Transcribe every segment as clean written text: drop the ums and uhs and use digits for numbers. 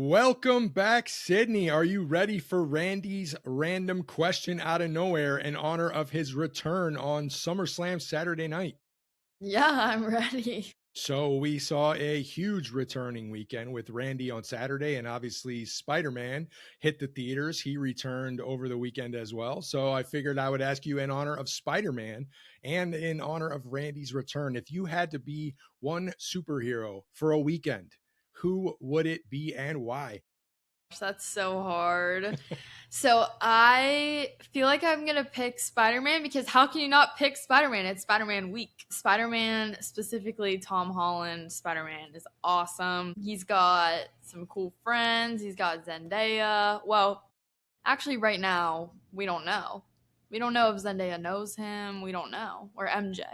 Welcome back, Sydney. Are you ready for Randy's random question out of nowhere in honor of his return on SummerSlam Saturday night? Yeah, I'm ready. So we saw a huge returning weekend with Randy on Saturday, and obviously Spider-Man hit the theaters. He returned over the weekend as well. So I figured I would ask you in honor of Spider-Man and in honor of Randy's return, if you had to be one superhero for a weekend, who would it be and why? That's so hard. So I feel like I'm gonna pick Spider-Man because how can you not pick Spider-Man? It's Spider-Man week. Spider-Man, specifically Tom Holland, Spider-Man is awesome. He's got some cool friends. He's got Zendaya. Well, actually, right now we don't know. We don't know if Zendaya knows him. We don't know, or MJ.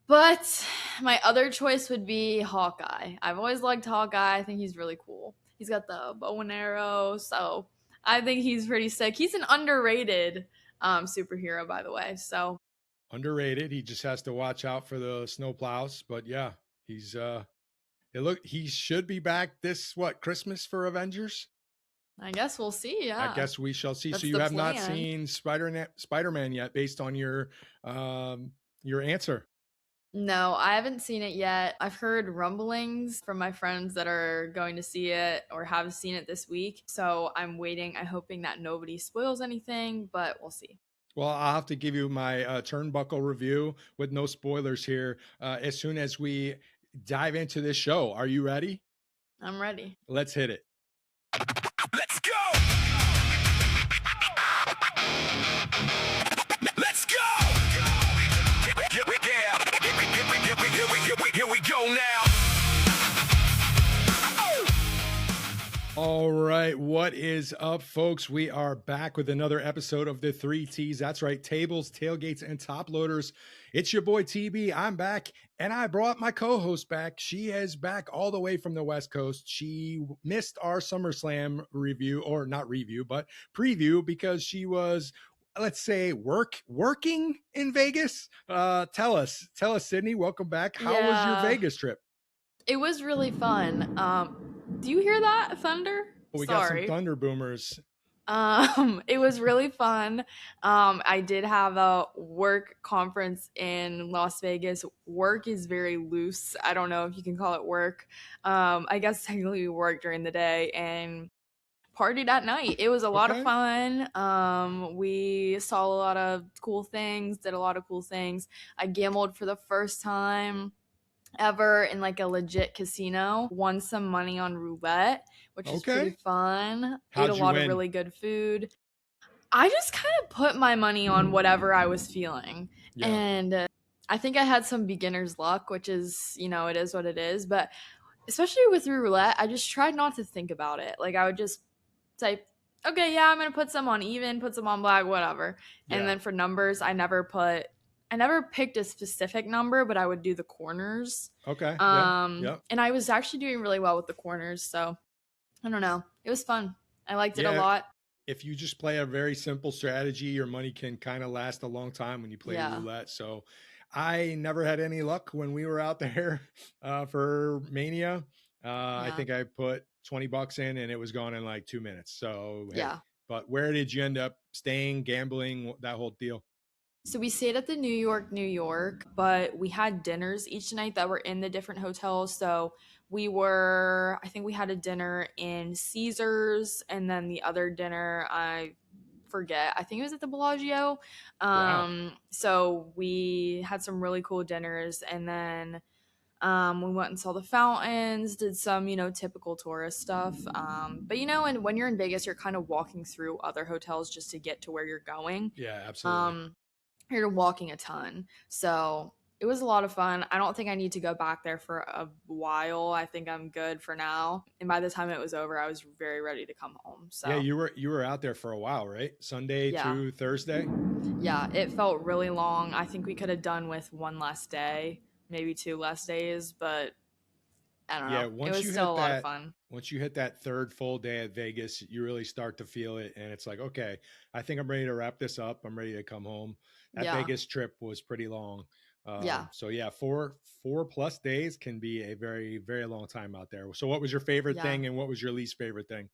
But my other choice would be Hawkeye. I've always liked Hawkeye. I think he's really cool. He's got the bow and arrow, so I think he's pretty sick. He's an underrated superhero, by the way. So Underrated. He just has to watch out for the snowplows. But yeah, he should be back this Christmas for Avengers? I guess we'll see. I Yeah, guess we shall see. that's So you the have not plan. seen Spider-Man yet based on your answer. No, I haven't seen it yet. I've heard rumblings from my friends that are going to see it or have seen it this week. So I'm waiting. I'm hoping that nobody spoils anything, but we'll see. Well, I'll have to give you my turnbuckle review with no spoilers here as soon as we dive into this show. Are you ready? I'm ready. Let's hit it. Let's go! Let's go! Here we go now. All right, what is up, folks? We are back with another episode of the 3 T's. That's right, tables, tailgates, and top loaders. It's your boy TB. I'm back, and I brought my co-host back. She is back all the way from the West Coast. She missed our SummerSlam review, or not review, but preview, because she was, let's say, working in Vegas. Tell us, Sydney. Welcome back. How was your Yeah. Vegas trip? It was really fun. Do you hear that thunder? We got some Sorry. thunder boomers. It was really fun. I did have a work conference in Las Vegas. Work is very loose. I don't know if you can call it work. I guess technically we worked during the day and partied at night. It was a lot of Okay. fun. We saw a lot of cool things, did a lot of cool things. I gambled for the first time ever in like a legit casino. Won some money on roulette, which is pretty Okay. fun. How'd Ate a you lot win? of really good food. I just kind of put my money on whatever I was feeling. Yeah. And I think I had some beginner's luck, which is, it is what it is. But especially with roulette, I just tried not to think about it. Like I would just say, okay, yeah, I'm going to put some on even, put some on black, whatever. Yeah. And then for numbers, I never picked a specific number, but I would do the corners. Okay. And I was actually doing really well with the corners. So I don't know. It was fun. I liked it a lot. If you just play a very simple strategy, your money can kind of last a long time when you play roulette. So I never had any luck when we were out there for Mania. I think I put $20 in and it was gone in like 2 minutes. So, hey. Yeah. But where did you end up staying, gambling, that whole deal? So we stayed at the New York, but we had dinners each night that were in the different hotels. So I think we had a dinner in Caesars, and then the other dinner, I forget, I think it was at the Bellagio. Wow. So we had some really cool dinners, and then we went and saw the fountains, did some, typical tourist stuff. But, and when you're in Vegas, you're kind of walking through other hotels just to get to where you're going. Yeah, absolutely. You're walking a ton. So it was a lot of fun. I don't think I need to go back there for a while. I think I'm good for now. And by the time it was over, I was very ready to come home. So yeah, you were out there for a while, right? Sunday to Thursday. Yeah, it felt really long. I think we could have done with one less day, maybe 2 less days, but I don't know. It was still a lot of fun. Once you hit that third full day at Vegas, you really start to feel it. And it's like, okay, I think I'm ready to wrap this up. I'm ready to come home. That Vegas trip was pretty long. Yeah. So yeah, four plus days can be a very, very long time out there. So what was your favorite Yeah. thing and what was your least favorite thing?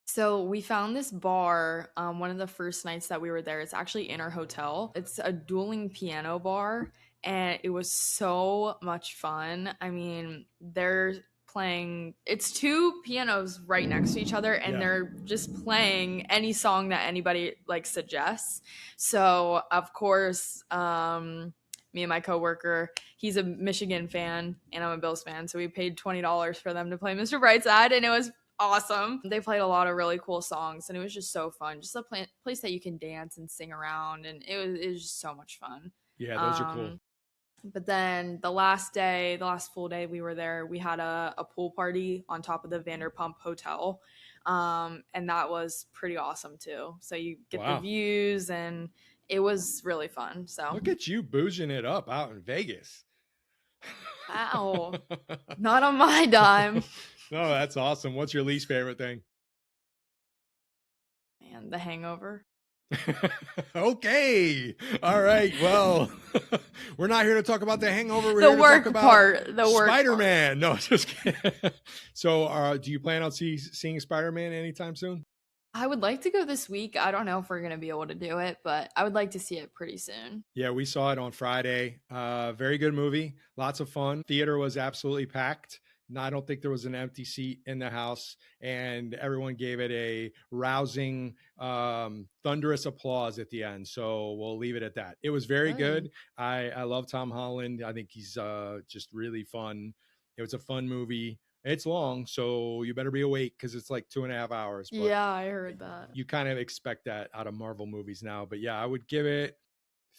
So we found this bar one of the first nights that we were there. It's actually in our hotel. It's a dueling piano bar, and it was so much fun. I mean, they're playing, it's two pianos right next to each other, and Yeah. they're just playing any song that anybody like suggests. So of course, me and my coworker, he's a Michigan fan and I'm a Bills fan, so we paid $20 for them to play Mr. Brightside, and it was awesome. They played a lot of really cool songs, and it was just so fun. Just a place that you can dance and sing around, and it was just so much fun. Yeah, those are cool. But then the last day, the last full day we were there, we had a pool party on top of the Vanderpump Hotel, and that was pretty awesome too. So you get the Wow. views, and it was really fun. So Look at you boozing it up out in Vegas. wow, not on my dime. No, that's awesome. What's your least favorite thing? Man, The Hangover. Okay. All right. Well, we're not here to talk about The Hangover. We're The here to work talk about part. The work Spider-Man. No, just kidding. So, do you plan on seeing Spider-Man anytime soon? I would like to go this week. I don't know if we're going to be able to do it, but I would like to see it pretty soon. Yeah, we saw it on Friday. Very good movie. Lots of fun. Theater was absolutely packed. No, I don't think there was an empty seat in the house, and everyone gave it a rousing, thunderous applause at the end. So we'll leave it at that. It was very good. I love Tom Holland. I think he's just really fun. It was a fun movie. It's long, so you better be awake because it's like 2.5 hours. But Yeah, I heard that. you kind of expect that out of Marvel movies now. But yeah, I would give it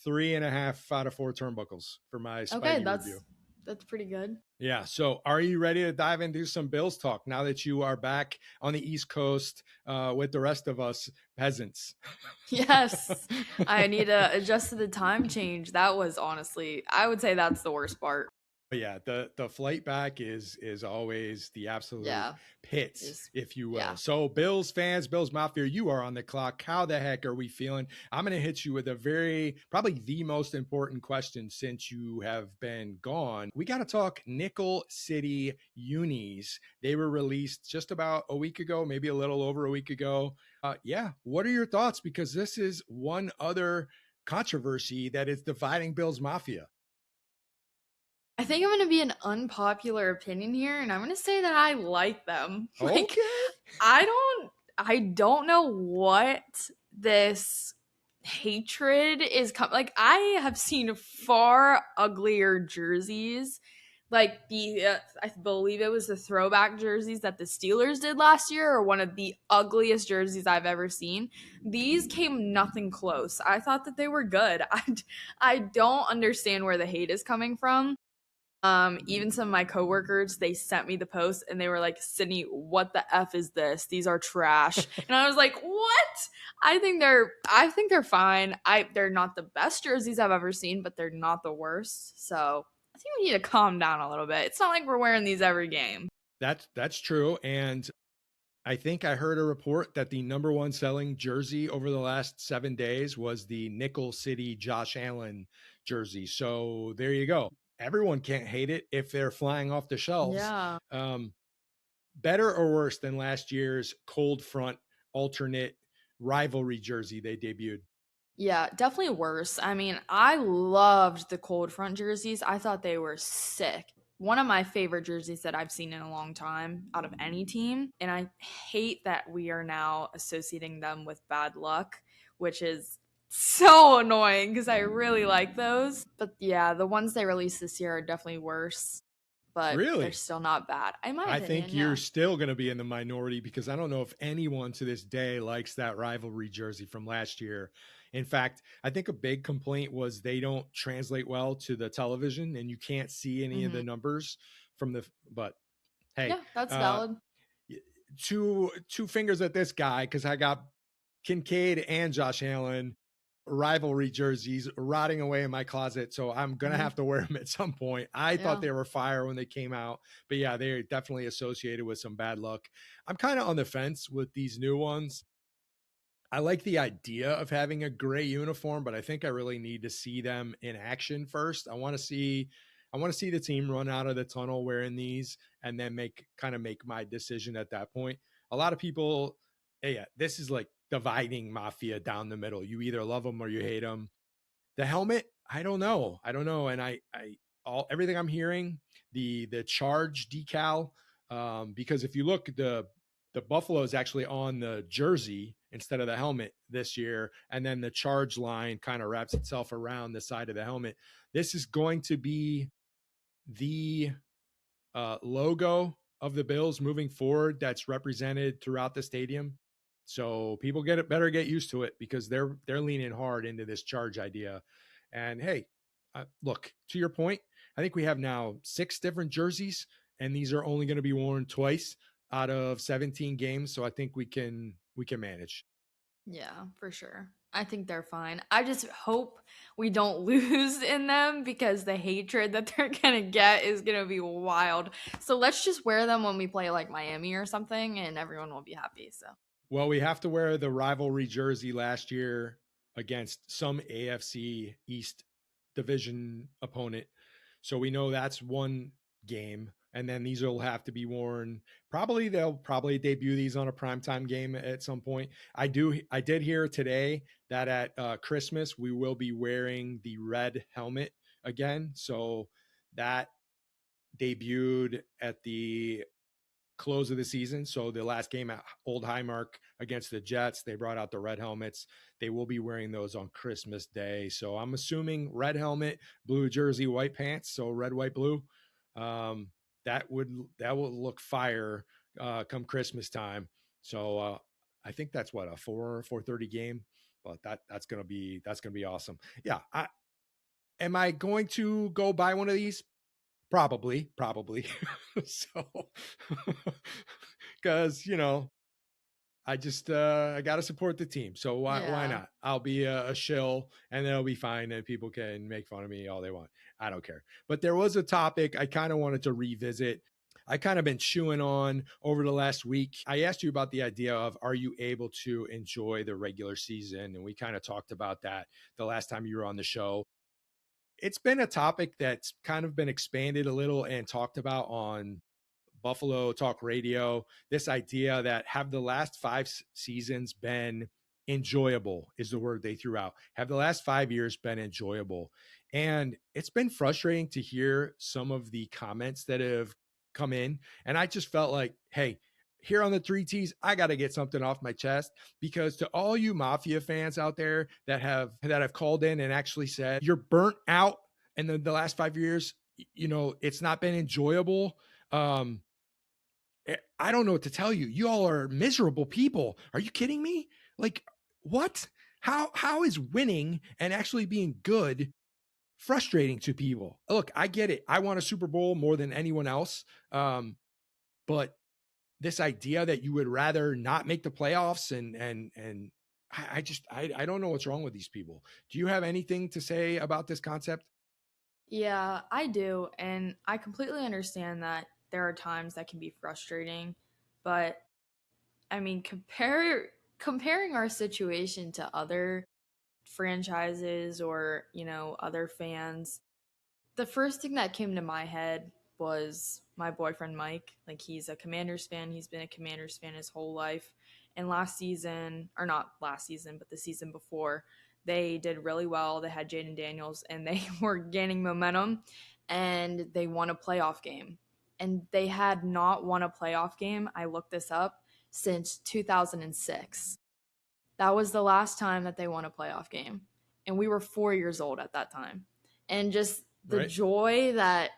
3.5 out of 4 turnbuckles for my Spidey review. That's pretty good. Yeah. So are you ready to dive into some Bills talk now that you are back on the East Coast with the rest of us peasants? Yes. I need to adjust to the time change. That was honestly, I would say that's the worst part. But yeah, the flight back is always the absolute pits, if you will. Yeah. So Bills fans, Bills Mafia, you are on the clock. How the heck are we feeling? I'm going to hit you with probably the most important question since you have been gone. We got to talk Nickel City Unis. They were released just about a week ago, maybe a little over a week ago. Yeah. What are your thoughts? Because this is one other controversy that is dividing Bills Mafia. I think I'm going to be an unpopular opinion here, and I'm going to say that I like them. Like, I don't know what this hatred is like. I have seen far uglier jerseys, like I believe it was the throwback jerseys that the Steelers did last year, or one of the ugliest jerseys I've ever seen. These came nothing close. I thought that they were good. I don't understand where the hate is coming from. Even some of my coworkers, they sent me the post and they were like, Sydney, what the F is this? These are trash. And I was like, what? I think they're fine. They're not the best jerseys I've ever seen, but they're not the worst. So I think we need to calm down a little bit. It's not like we're wearing these every game. That's true. And I think I heard a report that the number one selling jersey over the last 7 days was the Nickel City Josh Allen jersey. So there you go. Everyone can't hate it if they're flying off the shelves. Yeah. Better or worse than last year's cold front alternate rivalry jersey they debuted? Yeah, definitely worse. I mean, I loved the cold front jerseys. I thought they were sick. One of my favorite jerseys that I've seen in a long time out of any team. And I hate that we are now associating them with bad luck, which is so annoying because I really like those. But yeah, the ones they released this year are definitely worse. But they're still not bad. I think you're still going to be in the minority because I don't know if anyone to this day likes that rivalry jersey from last year. In fact, I think a big complaint was they don't translate well to the television and you can't see any of the numbers but hey, yeah, that's valid. Two fingers at this guy because I got Kincaid and Josh Allen rivalry jerseys rotting away in my closet, so I'm gonna have to wear them at some point. I thought they were fire when they came out, but yeah, they're definitely associated with some bad luck. I'm kind of on the fence with these new ones. I like the idea of having a gray uniform, but I think I really need to see them in action first. I want to see the team run out of the tunnel wearing these and then make my decision at that point. A lot of people, yeah, this is like dividing Mafia down the middle. You either love them or you hate them. The helmet, I don't know. I don't know. And I all everything I'm hearing, the charge decal, because if you look, the Buffalo is actually on the jersey instead of the helmet this year, and then the charge line kind of wraps itself around the side of the helmet. This is going to be the logo of the Bills moving forward that's represented throughout the stadium. So people better get used to it because they're leaning hard into this charge idea. And hey, look, to your point, I think we have now 6 different jerseys, and these are only going to be worn twice out of 17 games. So I think we can manage. Yeah, for sure. I think they're fine. I just hope we don't lose in them because the hatred that they're going to get is going to be wild. So let's just wear them when we play like Miami or something and everyone will be happy. So, Well, we have to wear the rivalry jersey last year against some AFC East division opponent. So we know that's one game. And then these will have to be worn. They'll probably debut these on a primetime game at some point. I did hear today that at Christmas we will be wearing the red helmet again. So that debuted at the close of the season. So the last game at Old Highmark against the Jets, they brought out the red helmets. They will be wearing those on Christmas Day. So I'm assuming red helmet, blue jersey, white pants. So red, white, blue. That will look fire come Christmas time. So I think that's what a 4:30 game, but that's gonna be awesome. Yeah. Am I going to go buy one of these? Probably. So, because I just I got to support the team. So why yeah. not? I'll be a shill, and then it'll be fine, and people can make fun of me all they want. I don't care. But there was a topic I kind of wanted to revisit. I kind of been chewing on over the last week. I asked you about the idea of, are you able to enjoy the regular season? And we kind of talked about that the last time you were on the show. It's been a topic that's kind of been expanded a little and talked about on Buffalo Talk Radio. This idea that have the last 5 seasons been enjoyable is the word they threw out. Have the last 5 years been enjoyable? And it's been frustrating to hear some of the comments that have come in. And I just felt like, hey, here on the 3Ts, I got to get something off my chest, because to all you Mafia fans out there that have called in and actually said you're burnt out and the last 5 years, it's not been enjoyable. I don't know what to tell you. You all are miserable people. Are you kidding me? Like, what? How is winning and actually being good frustrating to people? Look, I get it. I want a Super Bowl more than anyone else. But this idea that you would rather not make the playoffs and I don't know what's wrong with these people. Do you have anything to say about this concept? Yeah, I do. And I completely understand that there are times that can be frustrating. But I mean, comparing our situation to other franchises or, other fans, the first thing that came to my head was my boyfriend Mike. Like, he's a Commanders fan. He's been a Commanders fan his whole life. And last season, or not last season, but the season before, they did really well. They had Jaden Daniels and they were gaining momentum and they won a playoff game. And they had not won a playoff game, I looked this up, since 2006. That was the last time that they won a playoff game. And we were 4 years old at that time. And just the Right. joy that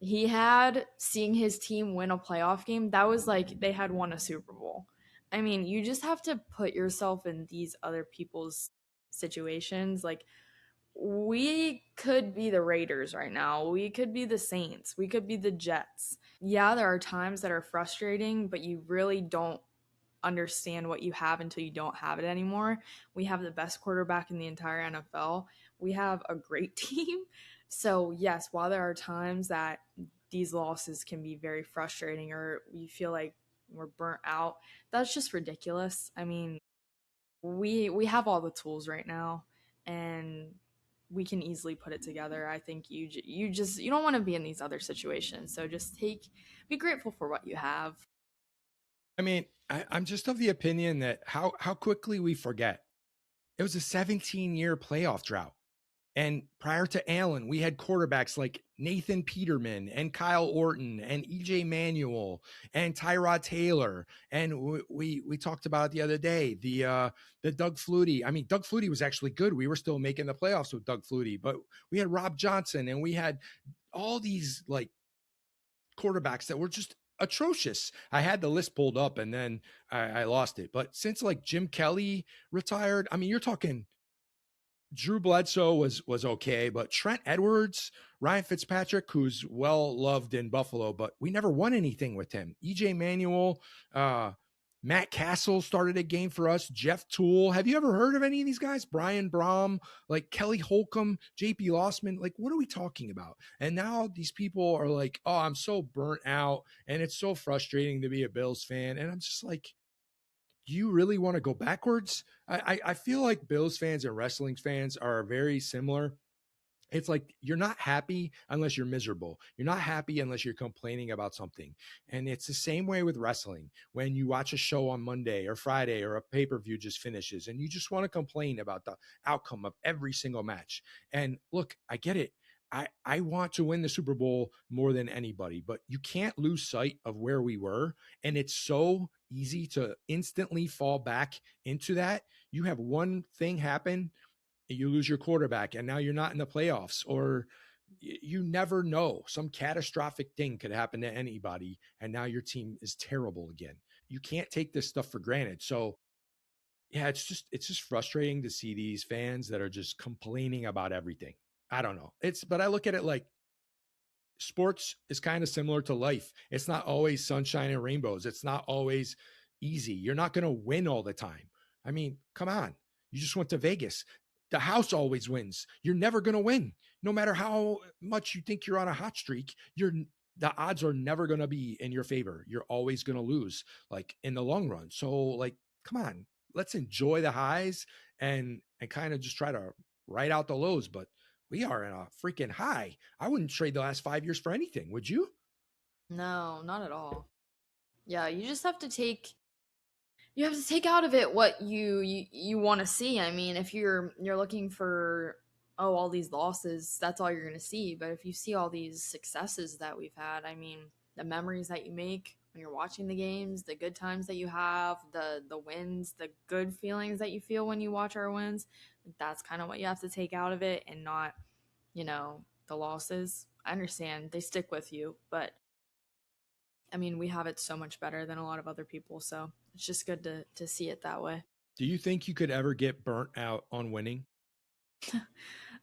he had seeing his team win a playoff game, that was like they had won a Super Bowl. I mean, you just have to put yourself in these other people's situations. Like, we could be the Raiders right now. We could be the Saints. We could be the Jets. Yeah, there are times that are frustrating, but you really don't understand what you have until you don't have it anymore. We have the best quarterback in the entire NFL. We have a great team. So, yes, while there are times that these losses can be very frustrating or we feel like we're burnt out, that's just ridiculous. I mean, we have all the tools right now, and we can easily put it together. I think you don't want to be in these other situations, so just be grateful for what you have. I mean, I'm just of the opinion that how quickly we forget. It was a 17-year playoff drought. And prior to Allen, we had quarterbacks like Nathan Peterman and Kyle Orton and EJ Manuel and Tyrod Taylor. And we talked about it the other day, the Doug Flutie. I mean, Doug Flutie was actually good. We were still making the playoffs with Doug Flutie, but we had Rob Johnson and we had all these like quarterbacks that were just atrocious. I had the list pulled up and then I lost it. But since like Jim Kelly retired, I mean, you're talking Drew Bledsoe was okay, but Trent Edwards, Ryan Fitzpatrick, who's well loved in Buffalo, but we never won anything with him. EJ Manuel, Matt Castle started a game for us. Jeff Toole. Have you ever heard of any of these guys? Brian Brom, like Kelly Holcomb, JP Lossman. Like, what are we talking about? And now these people are like, oh, I'm so burnt out, and it's so frustrating to be a Bills fan. And I'm just like, do you really want to go backwards? I feel like Bills fans and wrestling fans are very similar. It's like you're not happy unless you're miserable. You're not happy unless you're complaining about something. And it's the same way with wrestling. When you watch a show on Monday or Friday or a pay-per-view just finishes and you just want to complain about the outcome of every single match. And look, I get it. I want to win the Super Bowl more than anybody, but you can't lose sight of where we were. And it's so easy to instantly fall back into that. You have one thing happen, you lose your quarterback, and now you're not in the playoffs, or you never know. Some catastrophic thing could happen to anybody, and now your team is terrible again. You can't take this stuff for granted. So yeah, it's just frustrating to see these fans that are just complaining about everything. I don't know. But I look at it like sports is kind of similar to life. It's not always sunshine and rainbows. It's not always easy. You're not going to win all the time. I mean, come on. You just went to Vegas. The house always wins. You're never going to win. No matter how much you think you're on a hot streak, the odds are never going to be in your favor. You're always going to lose, like in the long run. So like, come on, let's enjoy the highs and kind of just try to ride out the lows. But we are in a freaking high. I wouldn't trade the last 5 years for anything. Would you? No, not at all. Yeah, you just have to take out of it what you want to see. I mean, if you're looking for all these losses, that's all you're going to see. But if you see all these successes that we've had, I mean, the memories that you make when you're watching the games, the good times that you have, the wins, the good feelings that you feel when you watch our wins, that's kind of what you have to take out of it, and not, the losses. I understand they stick with you, but I mean, we have it so much better than a lot of other people, so it's just good to see it that way. Do you think you could ever get burnt out on winning?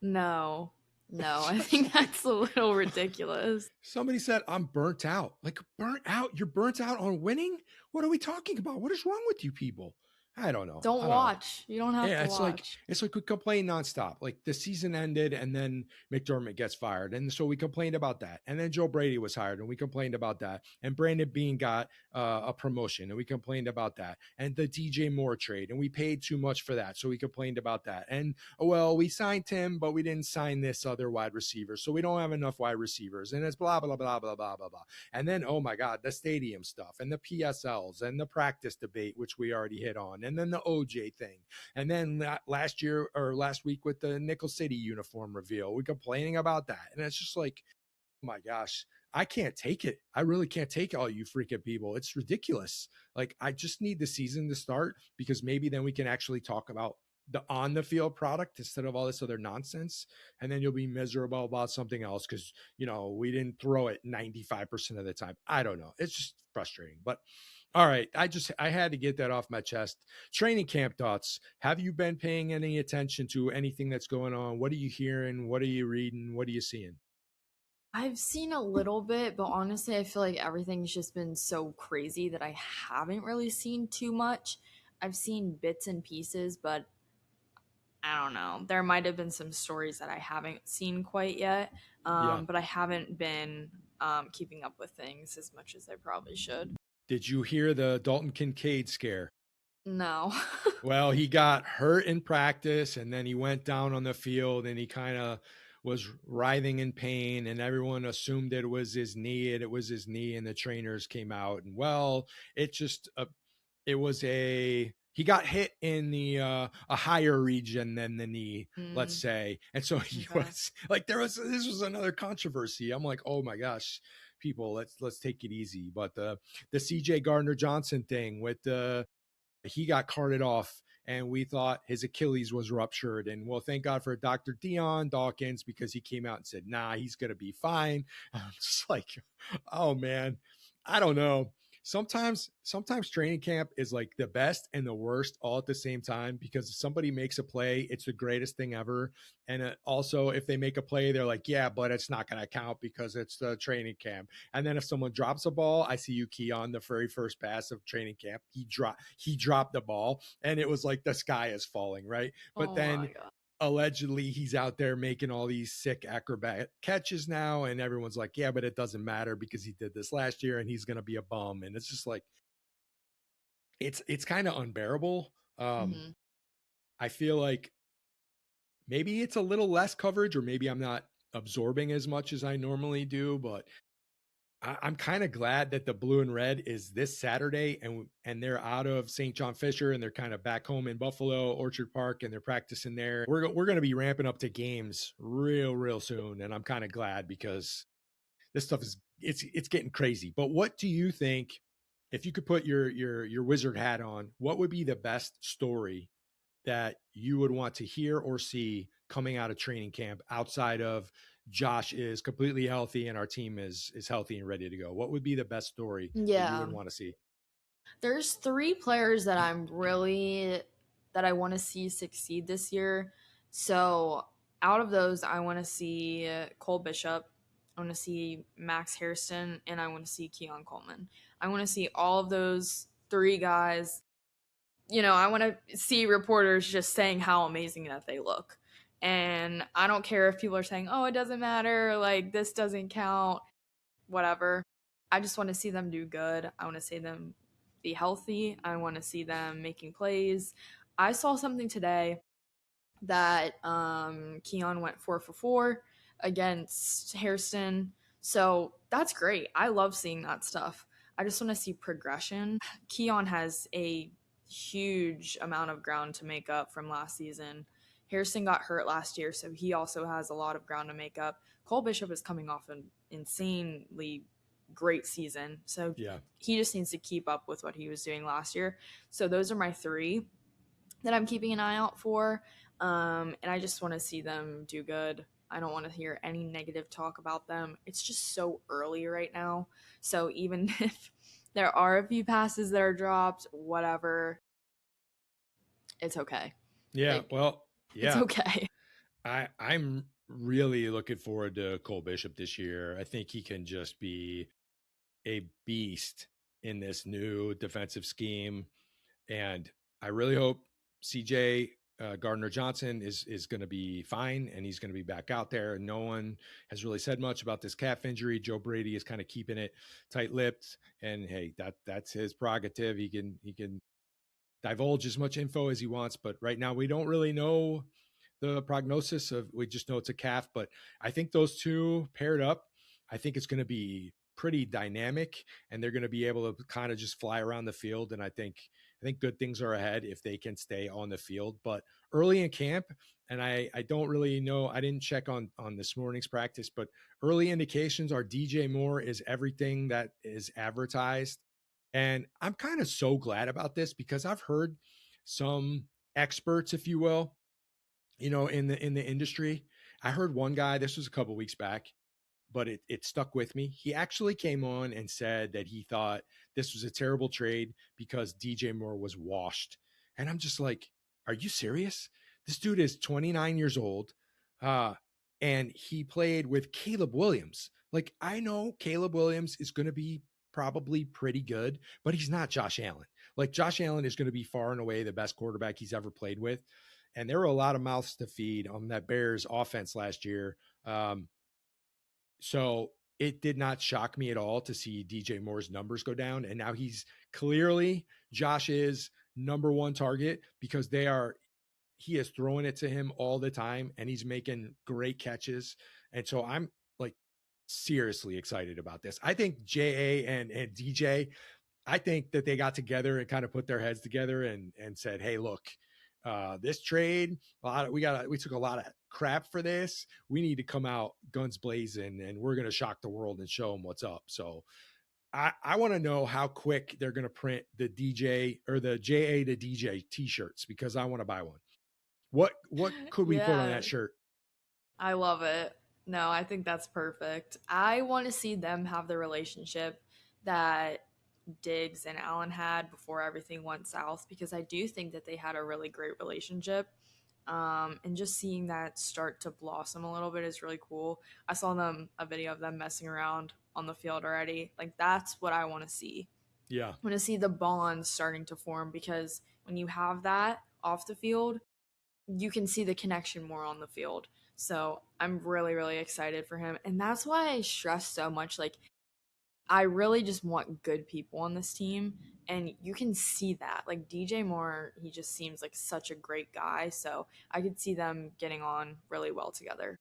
No, I think that's a little ridiculous. Somebody said, I'm burnt out. Like, burnt out? You're burnt out on winning? What are we talking about? What is wrong with you people? I don't know. Don't watch. You don't have to it's watch. It's like we complain nonstop. Like the season ended and then McDermott gets fired. And so we complained about that. And then Joe Brady was hired and we complained about that. And Brandon Beane got a promotion and we complained about that. And the DJ Moore trade, and we paid too much for that. So we complained about that. And well, we signed him, but we didn't sign this other wide receiver. So we don't have enough wide receivers. And it's blah, blah, blah, blah, blah, blah, blah. And then, oh my God, the stadium stuff and the PSLs and the practice debate, which we already hit on. And then the OJ thing. And then last week with the Nickel City uniform reveal, we're complaining about that. And it's just like, oh my gosh, I can't take it. I really can't take all you freaking people. It's ridiculous. Like, I just need the season to start, because maybe then we can actually talk about the on the field product instead of all this other nonsense. And then you'll be miserable about something else because, we didn't throw it 95% of the time. I don't know. It's just frustrating. But all right, I had to get that off my chest. Training camp thoughts. Have you been paying any attention to anything that's going on? What are you hearing? What are you reading? What are you seeing? I've seen a little bit, but honestly, I feel like everything's just been so crazy that I haven't really seen too much. I've seen bits and pieces, but I don't know. There might have been some stories that I haven't seen quite yet, but I haven't been keeping up with things as much as I probably should. Did you hear the Dalton Kincaid scare? No. Well, he got hurt in practice and then he went down on the field and he kind of was writhing in pain and everyone assumed it was his knee and it was his knee and the trainers came out and well, it just it was a he got hit in the a higher region than the knee, let's Mm, say. And so he okay. was like this was another controversy. I'm like, "Oh my gosh, people, let's take it easy." But the CJ Gardner Johnson thing with the he got carted off and we thought his Achilles was ruptured. And well, thank God for Dr. Dion Dawkins because he came out and said, nah, he's going to be fine. I'm just like, oh man, I don't know. Sometimes training camp is like the best and the worst all at the same time because if somebody makes a play, it's the greatest thing ever. And also, if they make a play, they're like, yeah, but it's not going to count because it's the training camp. And then if someone drops a ball, I see you key on the very first pass of training camp. He dropped the ball and it was like the sky is falling, right? But Oh then my god. allegedly he's out there making all these sick acrobat catches now and everyone's like, yeah, but it doesn't matter because he did this last year and he's going to be a bum. And it's just like it's kind of unbearable. Hmm. I feel like maybe it's a little less coverage or maybe I'm not absorbing as much as I normally do, but I'm kind of glad that the blue and red is this Saturday and they're out of St. John Fisher and they're kind of back home in Buffalo, Orchard Park, and they're practicing there. We're going to be ramping up to games real soon, and I'm kind of glad because this stuff is it's getting crazy. But what do you think if you could put your wizard hat on? What would be the best story that you would want to hear or see coming out of training camp outside of Josh is completely healthy and our team is healthy and ready to go? What would be the best story that you Yeah. would want to see? There's three players that I want to see succeed this year. So out of those, I want to see Cole Bishop, I want to see Max Hairston, and I want to see Keon Coleman. I want to see all of those three guys. I want to see reporters just saying how amazing that they look. And I don't care if people are saying, "Oh, it doesn't matter, like this doesn't count." Whatever. I just want to see them do good. I want to see them be healthy. I want to see them making plays. I saw something today that Keon went 4 for 4 against Hairston. So that's great. I love seeing that stuff. I just want to see progression. Keon has a huge amount of ground to make up from last season. Harrison got hurt last year, so he also has a lot of ground to make up. Cole Bishop is coming off an insanely great season, so Yeah. he just needs to keep up with what he was doing last year. So those are my three that I'm keeping an eye out for. And I just want to see them do good. I don't want to hear any negative talk about them. It's just so early right now. So even if there are a few passes that are dropped, whatever, it's okay. Yeah. Like, Well, it's yeah. okay. I'm really looking forward to Cole Bishop this year. I think he can just be a beast in this new defensive scheme. And I really hope CJ Gardner Johnson is going to be fine and he's going to be back out there. No one has really said much about this calf injury. Joe Brady is kind of keeping it tight-lipped, and hey, that's his prerogative. He can divulge as much info as he wants, but right now we don't really know the prognosis of. We just know it's a calf, but I think those two paired up, I think it's going to be pretty dynamic and they're going to be able to kind of just fly around the field. And I think good things are ahead if they can stay on the field. But early in camp, and I don't really know, I didn't check on this morning's practice, but early indications are DJ Moore is everything that is advertised. And I'm kind of so glad about this because I've heard some experts, if you will, in the industry. I heard one guy, this was a couple weeks back, but it stuck with me. He actually came on and said that he thought this was a terrible trade because DJ Moore was washed. And I'm just like, are you serious? This dude is 29 years old. Uh, and he played with Caleb Williams. Like, I know Caleb Williams is going to be probably pretty good, but he's not Josh Allen. Like, Josh Allen is going to be far and away the best quarterback he's ever played with. And there were a lot of mouths to feed on that Bears offense last year. So it did not shock me at all to see DJ Moore's numbers go down. And now he's clearly Josh is number one target because he is throwing it to him all the time and he's making great catches. And so I'm like seriously excited about this. I think JA and DJ, I think that they got together and kind of put their heads together and said, hey, look, this trade, we took a lot of crap for this. We need to come out guns blazing and we're going to shock the world and show them what's up. So I want to know how quick they're going to print the DJ or the JA to DJ t-shirts because I want to buy one. What could we put on that shirt? I love it. No, I think that's perfect. I want to see them have the relationship that Diggs and Allen had before everything went south because I do think that they had a really great relationship. And just seeing that start to blossom a little bit is really cool. I saw a video of them messing around on the field already. Like, that's what I want to see. Yeah. I want to see the bond starting to form because when you have that off the field, you can see the connection more on the field. So I'm really, really excited for him. And that's why I stress so much. Like, I really just want good people on this team. And you can see that. Like, DJ Moore, he just seems like such a great guy. So I could see them getting on really well together.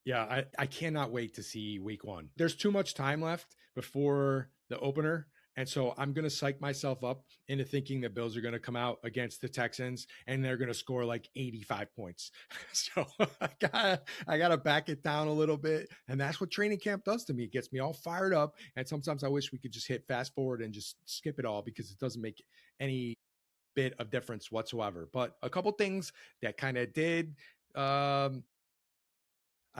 Yeah, I cannot wait to see week one. There's too much time left before the opener. And so I'm going to psych myself up into thinking the Bills are going to come out against the Texans and they're going to score like 85 points. So I gotta back it down a little bit. And that's what training camp does to me. It gets me all fired up. And sometimes I wish we could just hit fast forward and just skip it all because it doesn't make any bit of difference whatsoever. But a couple things that kind of did, I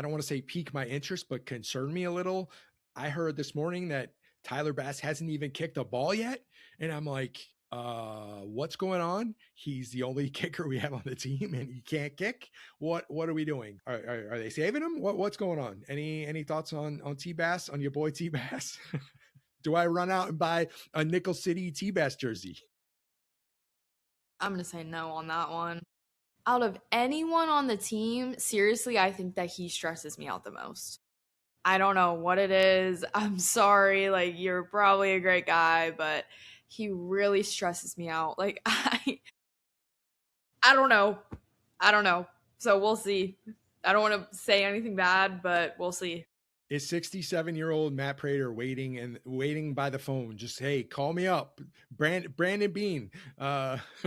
don't want to say pique my interest, but concern me a little. I heard this morning that Tyler Bass hasn't even kicked a ball yet. And I'm like, what's going on? He's the only kicker we have on the team and he can't kick. What are we doing? Are they saving him? What's going on? Any thoughts on T-Bass, on your boy T-Bass? Do I run out and buy a Nickel City T-Bass jersey? I'm going to say no on that one. Out of anyone on the team, seriously, I think that he stresses me out the most. I don't know what it is. I'm sorry. Like, you're probably a great guy, but he really stresses me out. Like, I don't know. So we'll see. I don't want to say anything bad, but we'll see. Is 67-year-old Matt Prater waiting by the phone? Just, hey, call me up, Brandon Bean, Beanie.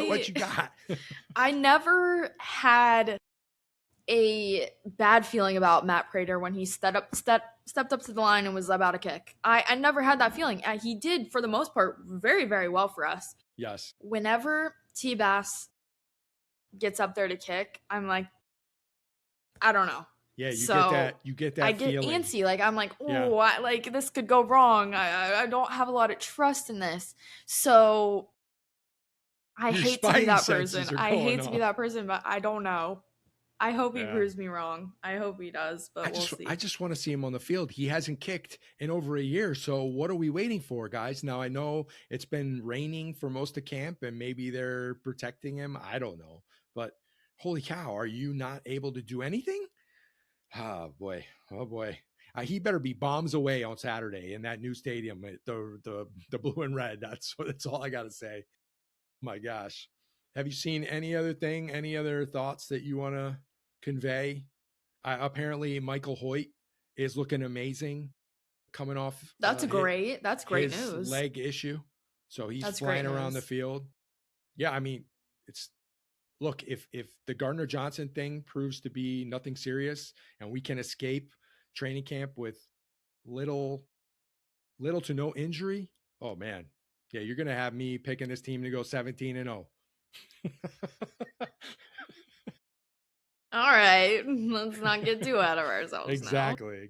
What you got? I never had a bad feeling about Matt Prater when he stepped up to the line and was about to kick. I never had that feeling. He did, for the most part, very, very well for us. Yes. Whenever T-Bass gets up there to kick, I'm like, I don't know. Yeah, you get that I get feeling. antsy. Like, I'm like, oh, yeah. Like, this could go wrong. I don't have a lot of trust in this. So I hate to be that person. To be that person, but I don't know. I hope he proves me wrong. I hope he does, but we'll see. I just want to see him on the field. He hasn't kicked in over a year. So what are we waiting for, guys? Now, I know it's been raining for most of camp and maybe they're protecting him. I don't know. But holy cow, are you not able to do anything? Oh boy. He better be bombs away on Saturday in that new stadium, the blue and red. That's all I got to say. My gosh. Have you seen any other thoughts that you want to convey? Apparently Michael Hoyt is looking amazing coming off. That's great news. Leg issue. So he's flying around the field. Yeah. I mean, look, if the Gardner Johnson thing proves to be nothing serious and we can escape training camp with little to no injury, oh man. Yeah, you're going to have me picking this team to go 17-0. All right. Let's not get too out of ourselves. Exactly.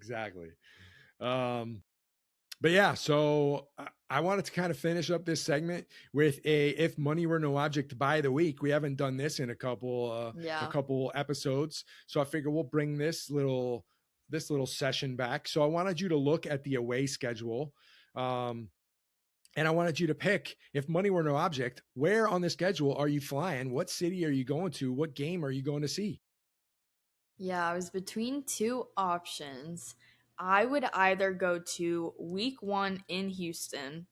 But yeah, so I wanted to kind of finish up this segment with if money were no object by the week. We haven't done this in a couple episodes. So I figure we'll bring this little session back. So I wanted you to look at the away schedule. And I wanted you to pick, if money were no object, where on the schedule are you flying? What city are you going to? What game are you going to see? Yeah, I was between two options. I would either go to week 1 in Houston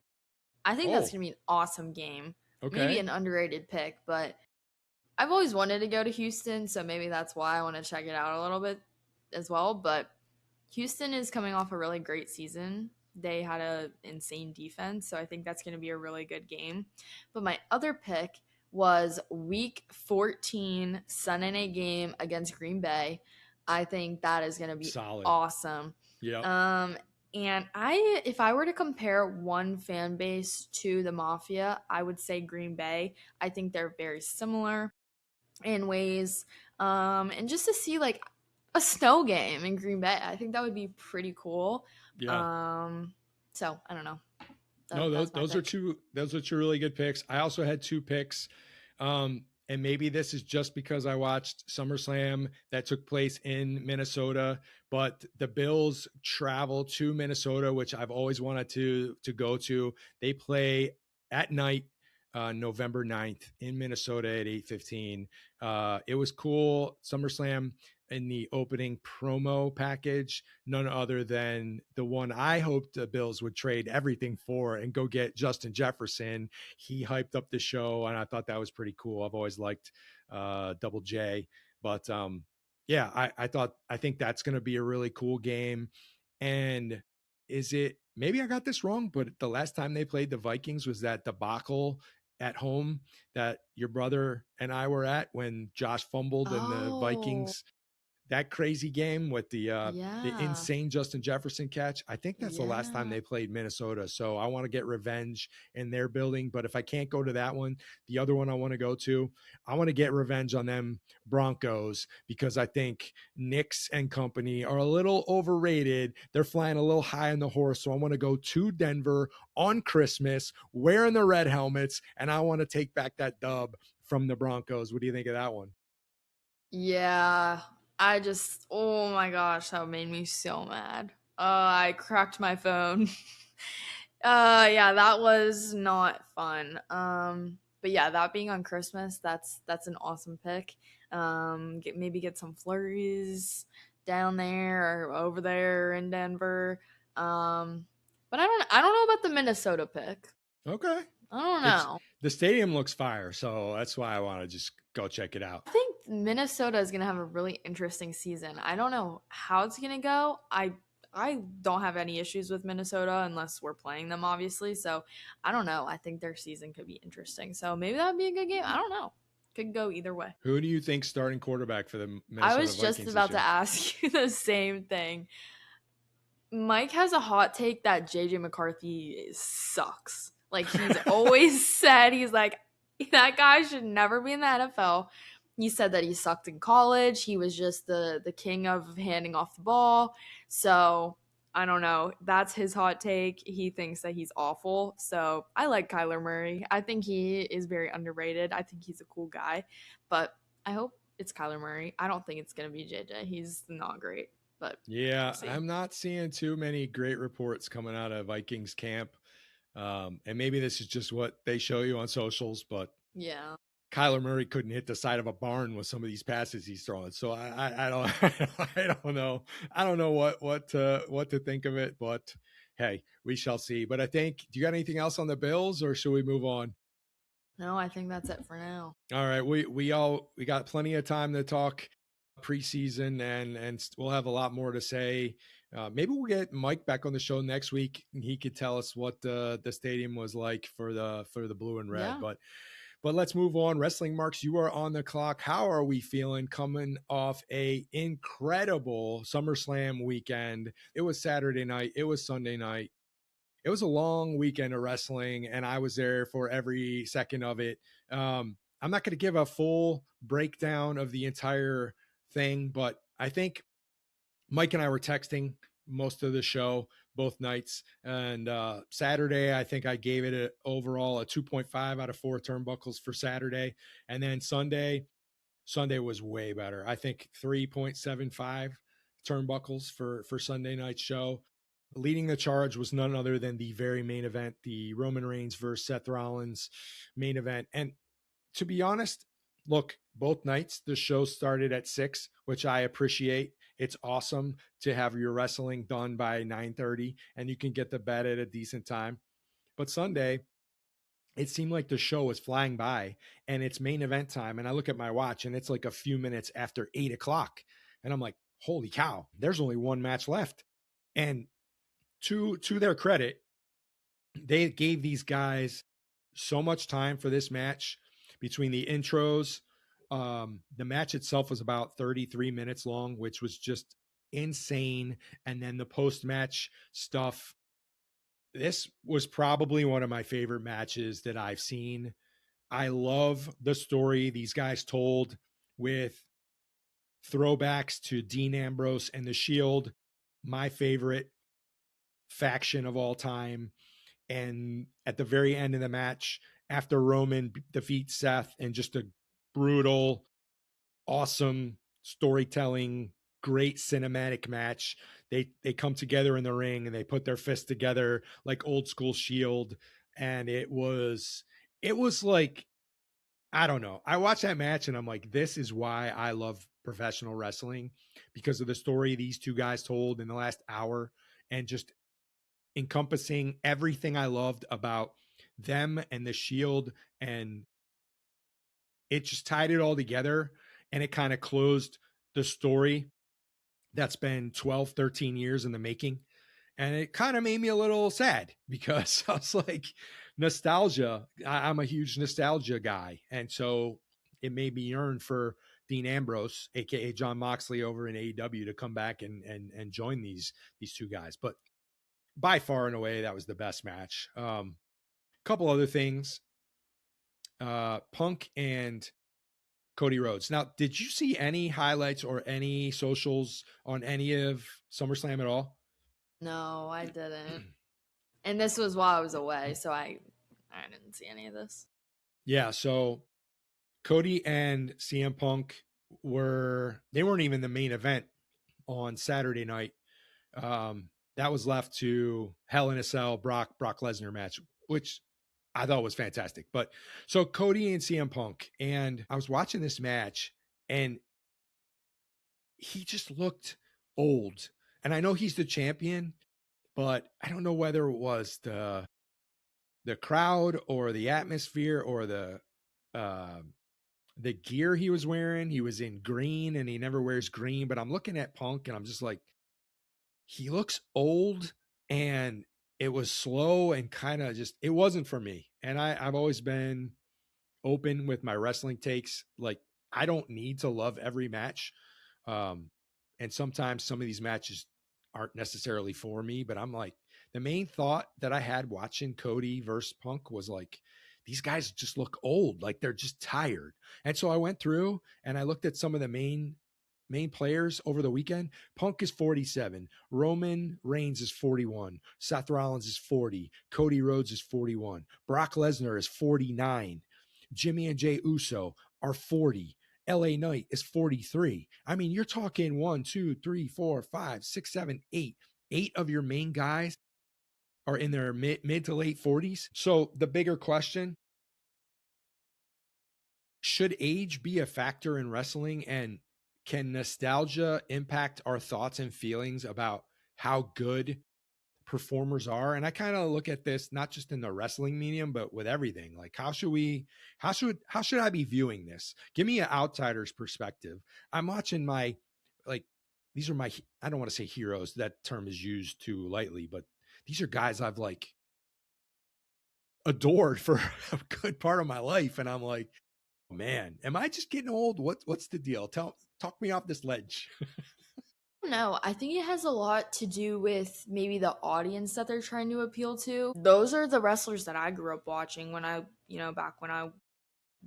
I think that's Oh, going to be an awesome game. Maybe okay. an underrated pick, but I've always wanted to go to Houston, so maybe that's why I want to check it out a little bit as well. But Houston is coming off a really great season. They had an insane defense, so I think that's going to be a really good game. But my other pick was Week 14 Sunday night game against Green Bay. I think that is going to be Solid. awesome. Yep. And if I were to compare one fan base to the Mafia, I would say Green Bay. I think they're very similar in ways. And just to see like a snow game in Green Bay, I think that would be pretty cool. Yeah. So I don't know. No, That's my those are pick. two really good picks. I also had two picks. And maybe this is just because I watched SummerSlam that took place in Minnesota, but the Bills travel to Minnesota, which I've always wanted to go to. They play at night, November 9th in Minnesota at 8:15. It was cool. SummerSlam in the opening promo package, none other than the one I hoped the Bills would trade everything for and go get Justin Jefferson. He hyped up the show, and I thought that was pretty cool. I've always liked Double J, but yeah, I think that's going to be a really cool game. And is it, maybe I got this wrong, but the last time they played the Vikings was that debacle at home that your brother and I were at when Josh fumbled and the Oh, Vikings, that crazy game with the yeah. insane Justin Jefferson catch. I think that's the last time Yeah. they played Minnesota. So I want to get revenge in their building. But if I can't go to that one, the other one I want to go to, I want to get revenge on them Broncos because I think Knicks and company are a little overrated. They're flying a little high on the horse. So I want to go to Denver on Christmas wearing the red helmets, and I want to take back that dub from the Broncos. What do you think of that one? Yeah. Oh my gosh, that made me so mad. I cracked my phone. Yeah, that was not fun. But yeah, that being on Christmas, that's an awesome pick. Maybe get some flurries down there or over there in Denver. But I don't know about the Minnesota pick. Okay. I don't It's know. the stadium looks fire, so that's why I want to just go check it out. I think Minnesota is gonna have a really interesting season. I don't know how it's gonna go. I don't have any issues with Minnesota unless we're playing them, obviously. So I don't know. I think their season could be interesting. So maybe that would be a good game. I don't know. Could go either way. Who do you think starting quarterback for the I Minnesota was just Vikings this about to year? ask you the same thing. Mike has a hot take that JJ McCarthy sucks. Like he's always said, he's like, that guy should never be in the NFL. He said that he sucked in college. He was just the king of handing off the ball. So I don't know. That's his hot take. He thinks that he's awful. So I like Kyler Murray. I think he is very underrated. I think he's a cool guy. But I hope it's Kyler Murray. I don't think it's gonna be JJ. He's not great. But we'll Yeah, see. I'm not seeing too many great reports coming out of Vikings camp. And maybe this is just what they show you on socials, but Yeah. Kyler Murray couldn't hit the side of a barn with some of these passes he's throwing. So I don't I don't know. I don't know what to think of it, but hey, we shall see. But I think, do you got anything else on the Bills or should we move on? No, I think that's it for now. All right, we got plenty of time to talk preseason, and we'll have a lot more to say. Maybe we'll get Mike back on the show next week, and he could tell us what the stadium was like for the blue and red. Yeah. But let's move on. Wrestling Marks, you are on the clock. How are we feeling coming off a incredible SummerSlam weekend? It was Saturday night. It was Sunday night. It was a long weekend of wrestling, and I was there for every second of it. I'm not going to give a full breakdown of the entire thing, but I think Mike and I were texting most of the show both nights. And Saturday, I think I gave it overall a 2.5 out of 4 turnbuckles for Saturday. And then Sunday was way better. I think 3.75 turnbuckles for Sunday night's show. Leading the charge was none other than the very main event, the Roman Reigns versus Seth Rollins main event. And to be honest, look, both nights the show started at 6, which I appreciate. It's awesome to have your wrestling done by 9:30 and you can get to bed at a decent time. But Sunday, it seemed like the show was flying by and it's main event time. And I look at my watch and it's like a few minutes after 8 o'clock. And I'm like, holy cow, there's only one match left. And to their credit, they gave these guys so much time for this match between the intros. The match itself was about 33 minutes long, which was just insane. And then the post match stuff. This was probably one of my favorite matches that I've seen. I love the story these guys told with throwbacks to Dean Ambrose and the Shield, my favorite faction of all time. And at the very end of the match, after Roman defeats Seth in just a brutal, awesome storytelling, great cinematic match, they come together in the ring and they put their fists together like old school Shield. And it was like, I don't know. I watched that match and I'm like, this is why I love professional wrestling, because of the story these two guys told in the last hour, and just encompassing everything I loved about them and the Shield. And it just tied it all together, and it kind of closed the story that's been 12, 13 years in the making. And it kind of made me a little sad because I was like, nostalgia. I'm a huge nostalgia guy. And so it made me yearn for Dean Ambrose, aka John Moxley, over in AEW to come back and join these two guys. But by far and away, that was the best match. Couple other things. Punk and Cody Rhodes. Now, did you see any highlights or any socials on any of SummerSlam at all? No, I didn't. And this was while I was away, so I didn't see any of this. Yeah, so Cody and CM Punk they weren't even the main event on Saturday night. That was left to Hell in a Cell Brock Lesnar match, which I thought was fantastic. But so Cody and CM Punk, and I was watching this match and he just looked old. And I know he's the champion, but I don't know whether it was the crowd or the atmosphere or the gear he was wearing. He was in green and he never wears green, but I'm looking at Punk and I'm just like, he looks old, and it was slow and kind of just, it wasn't for me. And I've always been open with my wrestling takes. Like, I don't need to love every match. And sometimes some of these matches aren't necessarily for me, but I'm like, the main thought that I had watching Cody versus Punk was like, these guys just look old, like they're just tired. And so I went through and I looked at some of the main players over the weekend. Punk is 47. Roman Reigns is 41. Seth Rollins is 40. Cody Rhodes is 41. Brock Lesnar is 49. Jimmy and Jay Uso are 40. LA Knight is 43. I mean, you're talking 1, 2, 3, 4, 5, 6, 7, 8. 8 of your main guys are in their mid to late 40s. So the bigger question, should age be a factor in wrestling, and can nostalgia impact our thoughts and feelings about how good performers are? And I kind of look at this not just in the wrestling medium, but with everything. Like, how should I be viewing this? Give me an outsider's perspective. I'm watching these are my, I don't want to say heroes. That term is used too lightly, but these are guys I've like adored for a good part of my life. And I'm like, man, am I just getting old? What's the deal? Talk me off this ledge. No, I think it has a lot to do with maybe the audience that they're trying to appeal to. Those are the wrestlers that I grew up watching back when I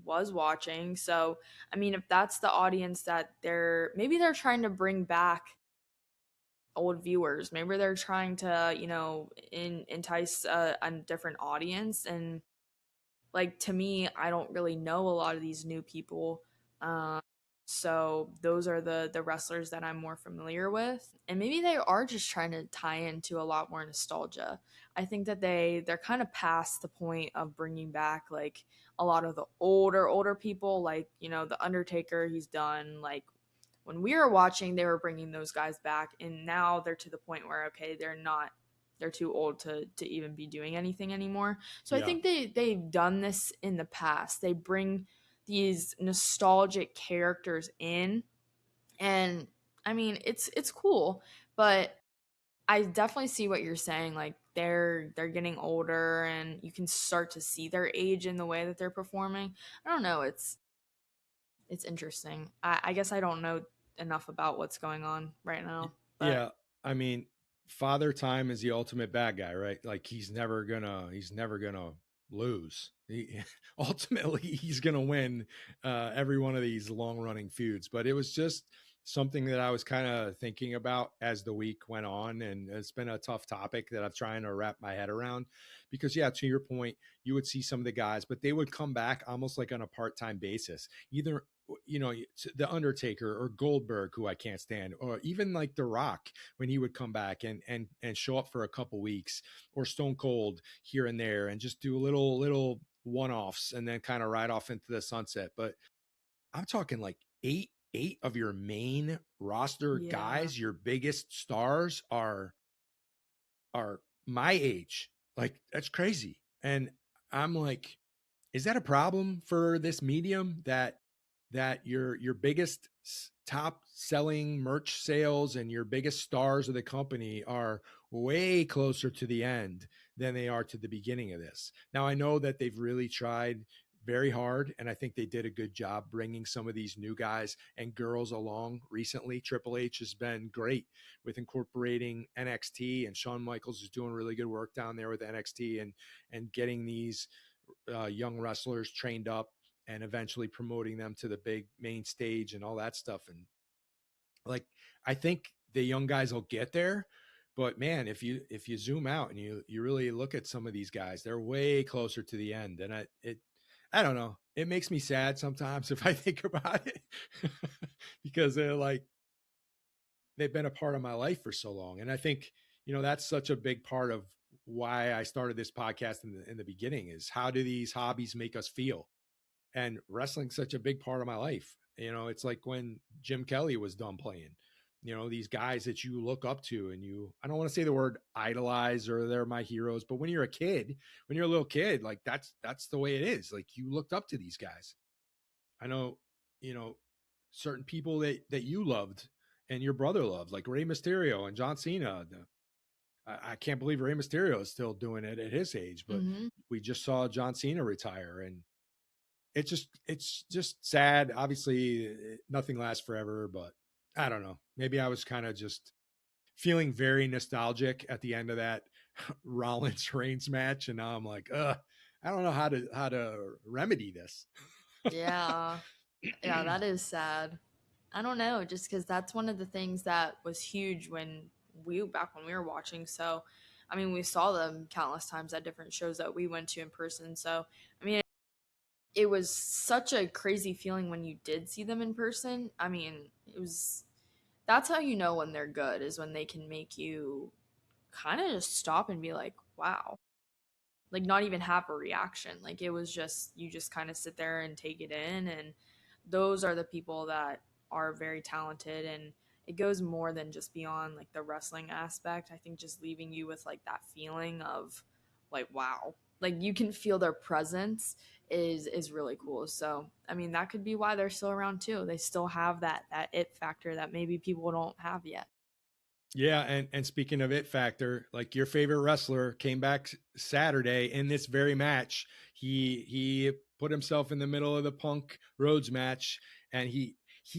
was watching. So, I mean, if that's the audience that they're trying to bring back old viewers, maybe they're trying to, entice a different audience. And like, to me, I don't really know a lot of these new people. So those are the wrestlers that I'm more familiar with. And maybe they are just trying to tie into a lot more nostalgia. I think that they're kind of past the point of bringing back like a lot of the older people, like, the Undertaker, he's done. Like, when we were watching, they were bringing those guys back, and now they're to the point where, okay, they're not they're too old to even be doing anything anymore. So I Yeah. think they've done this in the past. They bring these nostalgic characters in, and I mean it's cool, but I definitely see what you're saying. Like they're getting older, and you can start to see their age in the way that they're performing. I don't know. It's interesting. I guess I don't know enough about what's going on right now, but Yeah. I mean, Father Time is the ultimate bad guy, right? Like he's never gonna lose. Ultimately he's gonna win every one of these long running feuds. But it was just something that I was kind of thinking about as the week went on, and it's been a tough topic that I'm trying to wrap my head around. Because yeah, to your point, you would see some of the guys, but they would come back almost like on a part-time basis, either the Undertaker or Goldberg, who I can't stand, or even like The Rock when he would come back and show up for a couple weeks, or Stone Cold here and there and just do little one-offs and then kind of ride off into the sunset. But I'm talking like eight of your main roster yeah. guys, your biggest stars are my age. Like that's crazy. And I'm like, is that a problem for this medium that your biggest top selling merch sales and your biggest stars of the company are way closer to the end than they are to the beginning of this? Now I know that they've really tried very hard, and I think they did a good job bringing some of these new guys and girls along recently. Triple H has been great with incorporating NXT, and Shawn Michaels is doing really good work down there with NXT and getting these young wrestlers trained up and eventually promoting them to the big main stage and all that stuff. And like, I think the young guys will get there, but man, if you zoom out and you really look at some of these guys, they're way closer to the end. And I don't know, it makes me sad sometimes if I think about it because they've been a part of my life for so long. And I think, that's such a big part of why I started this podcast in the beginning, is how do these hobbies make us feel? And wrestling's such a big part of my life. It's like when Jim Kelly was done playing, these guys that you look up to and I don't want to say the word idolize or they're my heroes, but when you're a little kid, like that's the way it is. Like you looked up to these guys. I know, certain people that you loved and your brother loved, like Rey Mysterio and John Cena. I can't believe Rey Mysterio is still doing it at his age, but Mm-hmm. we just saw John Cena retire, and it's just sad. Obviously, nothing lasts forever, but I don't know. Maybe I was kind of just feeling very nostalgic at the end of that Rollins Reigns match, and now I'm like, I don't know how to remedy this. Yeah. Yeah, that is sad. I don't know, just because that's one of the things that was huge back when we were watching. So, I mean, we saw them countless times at different shows that we went to in person. So, I mean, it was such a crazy feeling when you did see them in person. I mean, that's how you know when they're good, is when they can make you kind of just stop and be like, wow, like not even have a reaction. Like it was just, you just kind of sit there and take it in. And those are the people that are very talented, and it goes more than just beyond like the wrestling aspect. I think just leaving you with like that feeling of like, wow, like you can feel their presence is really cool. So I mean, that could be why they're still around too. They still have that it factor that maybe people don't have yet. Yeah, and speaking of it factor, like your favorite wrestler came back Saturday in this very match. He put himself in the middle of the Punk Rhodes match, and he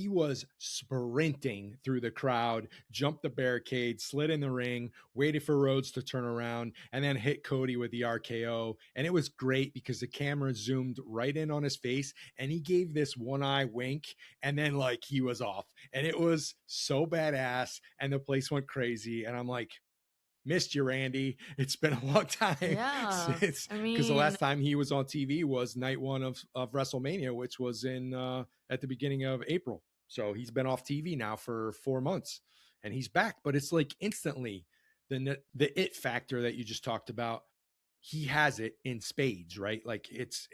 was sprinting through the crowd, jumped the barricade, slid in the ring, waited for Rhodes to turn around, and then hit Cody with the RKO. And it was great because the camera zoomed right in on his face, and he gave this one eye wink, and then like he was off. And it was so badass, and the place went crazy. And I'm like, missed you, Randy. It's been a long time Yeah. since, I because the mean, last time he was on TV was night one of WrestleMania, which was in at the beginning of April. So he's been off TV now for 4 months, and he's back. But it's like instantly the it factor that you just talked about. He has it in spades, right? Like it's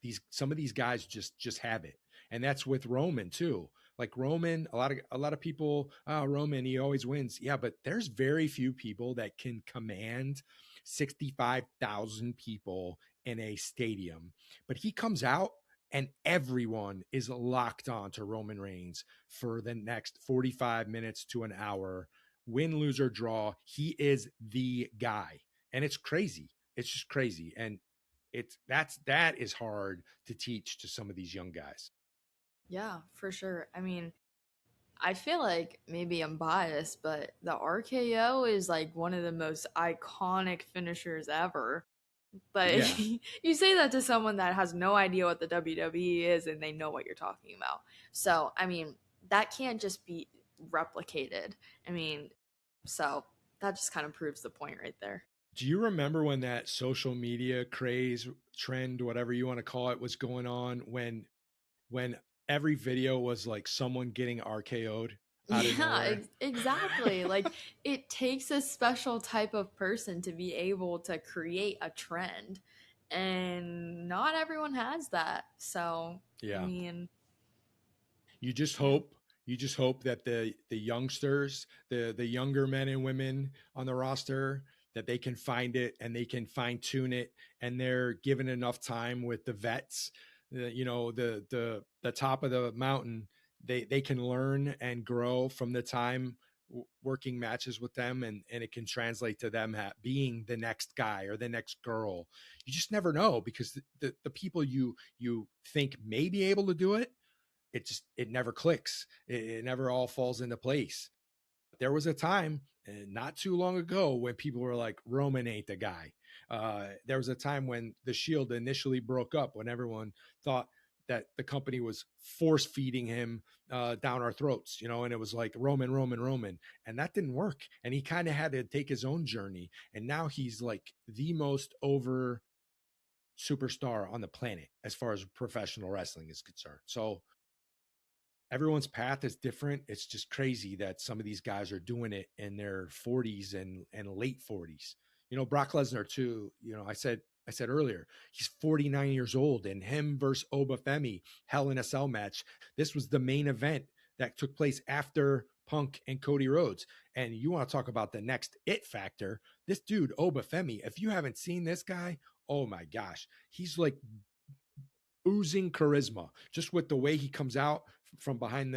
these some of these guys just have it, and that's with Roman too. Like Roman, a lot of people, oh, Roman, he always wins. Yeah, but there's very few people that can command 65,000 people in a stadium. But he comes out and everyone is locked on to Roman Reigns for the next 45 minutes to an hour. Win, lose, or draw, he is the guy. And it's crazy. It's just crazy. And that is hard to teach to some of these young guys. Yeah, for sure. I mean, I feel like maybe I'm biased, but the RKO is like one of the most iconic finishers ever. But Yeah. you say that to someone that has no idea what the WWE is and they know what you're talking about. So, I mean, that can't just be replicated. I mean, so that just kind of proves the point right there. Do you remember when that social media craze, trend, whatever you want to call it, was going on when every video was like someone getting RKO'd out of Yeah, nowhere? exactly. Like it takes a special type of person to be able to create a trend, and not everyone has that. So, I Yeah. mean, You just yeah. hope that the youngsters, the younger men and women on the roster, that they can find it and they can fine tune it, and they're given enough time with the vets, the top of the mountain. They can learn and grow from the time working matches with them, and it can translate to them being the next guy or the next girl. You just never know, because the people you think may be able to do it, it never clicks. It never all falls into place. There was a time not too long ago when people were like, Roman ain't the guy. There was a time when the Shield initially broke up, when everyone thought that the company was force feeding him down our throats, and it was like Roman, Roman, Roman. And that didn't work. And he kind of had to take his own journey. And now he's like the most over superstar on the planet as far as professional wrestling is concerned. So everyone's path is different. It's just crazy that some of these guys are doing it in their 40s and late 40s. Brock Lesnar too. I said earlier, he's 49 years old, and him versus Obafemi, Hell in a Cell match. This was the main event that took place after Punk and Cody Rhodes. And you want to talk about the next it factor? This dude Obafemi, if you haven't seen this guy, oh my gosh, he's like oozing charisma just with the way he comes out from behind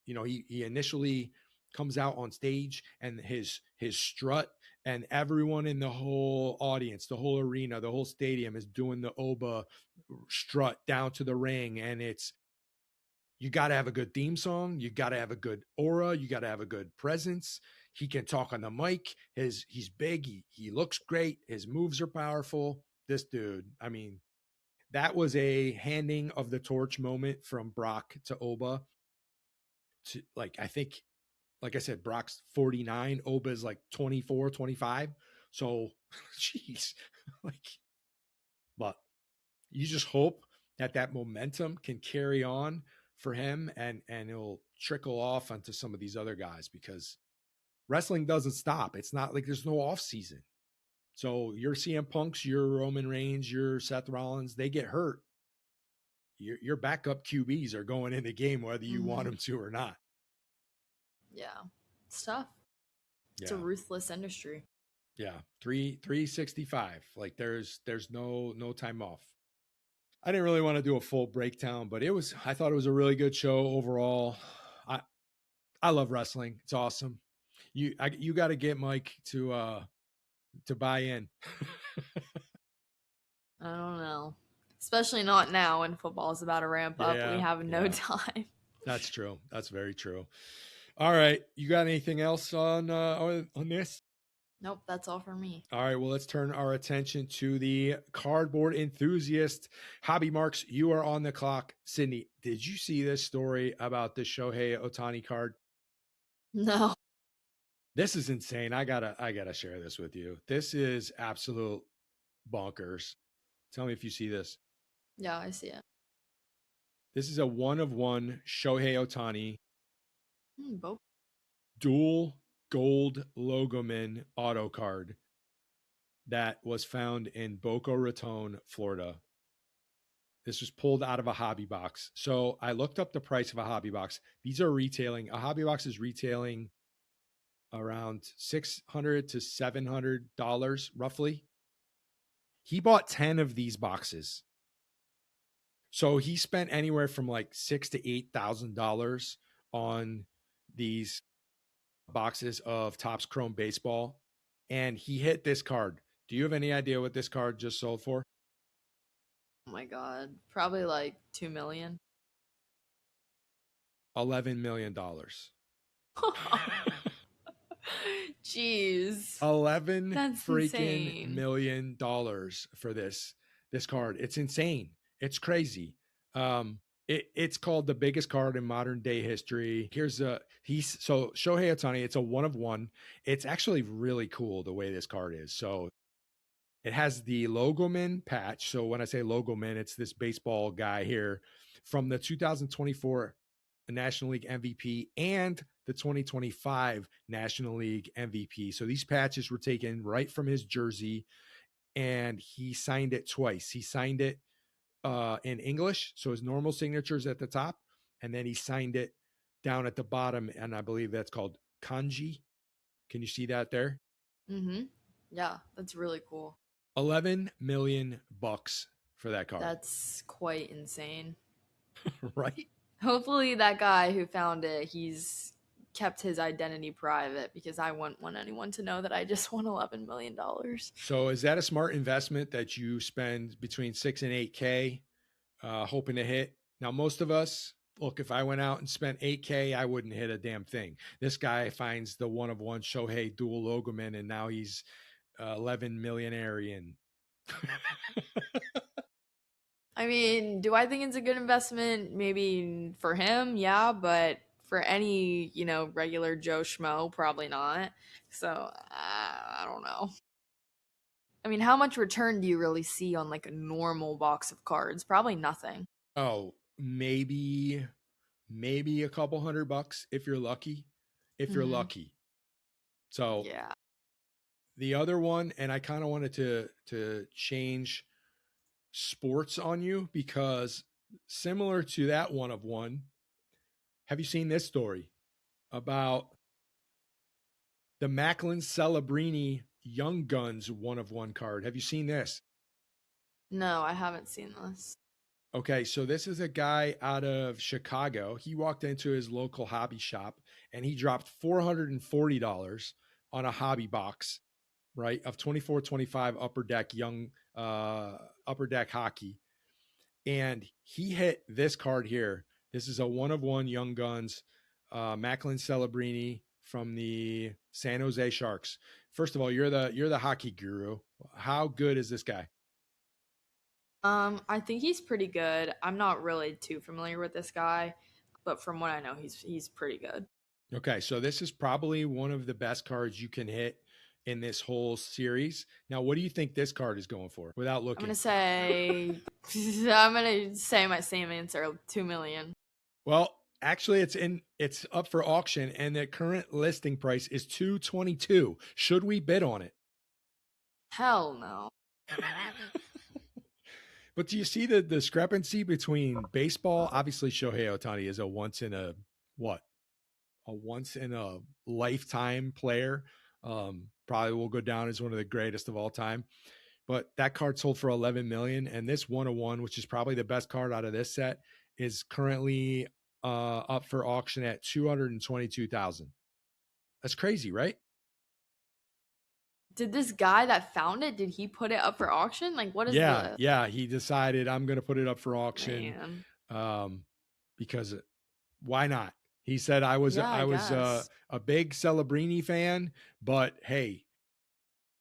he initially comes out on stage, and his strut, and everyone in the whole audience, the whole arena, the whole stadium is doing the Oba strut down to the ring. And you got to have a good theme song, you got to have a good aura, you got to have a good presence. He can talk on the mic, he's big, he looks great, his moves are powerful. This dude, I mean, that was a handing of the torch moment from Brock to Oba. To, like, I think, like I said, Brock's 49, Oba is like 24, 25. So, jeez, like, but you just hope that momentum can carry on for him, and it'll trickle off onto some of these other guys, because wrestling doesn't stop. It's not like there's no off season. So your CM Punks, your Roman Reigns, your Seth Rollins, they get hurt, your backup QBs are going in the game whether you want them to or not. Yeah, it's tough. It's a Yeah. ruthless industry. Yeah. 365. Like there's no time off. I didn't really want to do a full breakdown, but I thought it was a really good show overall. I love wrestling. It's awesome. You got to get Mike to buy in. I don't know. Especially not now when football's about to ramp up. We have no time. That's true. That's very true. All right. You got anything else on this? Nope, that's all for me. All right. Well, let's turn our attention to the cardboard enthusiast. Hobby Marks, you are on the clock. Sydney, did you see this story about the Shohei Ohtani card? No. This is insane. I gotta share this with you. This is absolute bonkers. Tell me if you see this. Yeah, I see it. This is a 1-of-1 Shohei Ohtani Both. dual gold logoman auto card that was found in Boca Raton, Florida. This was pulled out of a hobby box. So I looked up the price of a hobby box. These are retailing. A hobby box is retailing around $600 to $700 roughly. He bought 10 of these boxes. So he spent anywhere from like $6,000 to $8,000 on these boxes of Topps Chrome Baseball, and he hit this card. Do you have any idea what this card just sold for? Oh my god, probably like 2 million. $11 million. Jeez. 11 That's freaking insane. million dollars for this card. It's insane. It's crazy. It's called the biggest card in modern day history. So Shohei Ohtani, it's a 1 of 1. It's actually really cool the way this card is. So it has the Logoman patch. So when I say Logoman, it's this baseball guy here from the 2024 National League MVP and the 2025 National League MVP. So these patches were taken right from his jersey, and he signed it twice. He signed it in English, so his normal signature's at the top, and then he signed it down at the bottom, and I believe that's called kanji. Can you see that there? Mm-hmm. Yeah, that's really cool. 11 million bucks for that card. That's quite insane. Right? Hopefully that guy who found it, he's kept his identity private, because I wouldn't want anyone to know that I just won $11 million. So is that a smart investment that you spend between 6 and 8K hoping to hit? Now, most of us, look, if I went out and spent 8K, I wouldn't hit a damn thing. This guy finds the 1 of 1 Shohei dual Logoman, and now he's 11 millionarian. I mean, do I think it's a good investment? Maybe for him, yeah, but for any, regular Joe Schmo, probably not. So, I don't know. I mean, how much return do you really see on like a normal box of cards? Probably nothing. Oh, maybe a couple $100 if you're lucky. If you're Mhm. lucky. So Yeah. the other one, and I kind of wanted to change sports on you, because similar to that 1 of 1, have you seen this story about the Macklin Celebrini Young Guns 1 of 1 card? Have you seen this? No, I haven't seen this. Okay, so this is a guy out of Chicago. He walked into his local hobby shop and he dropped $440 on a hobby box, right, of 24-25 Upper Deck Upper Deck hockey. And he hit this card here. This is a 1 of 1 Young Guns, Macklin Celebrini from the San Jose Sharks. First of all, you're the hockey guru. How good is this guy? I think he's pretty good. I'm not really too familiar with this guy, but from what I know, he's pretty good. Okay, so this is probably one of the best cards you can hit in this whole series. Now, what do you think this card is going for without looking? I'm gonna say my same answer, 2 million. Well, actually it's up for auction, and the current listing price is $222. Should we bid on it? Hell no. But do you see the discrepancy between baseball? Obviously, Shohei Ohtani is a once in a lifetime player. Probably will go down as one of the greatest of all time. But that card sold for 11 million, and this 1 of 1, which is probably the best card out of this set, is currently up for auction at 222,000. That's crazy, right? Did this guy that found it, did he put it up for auction? Like, what is Yeah. He decided, I'm going to put it up for auction, Man. because why not? He said, I was guess. a big Celebrini fan, but hey,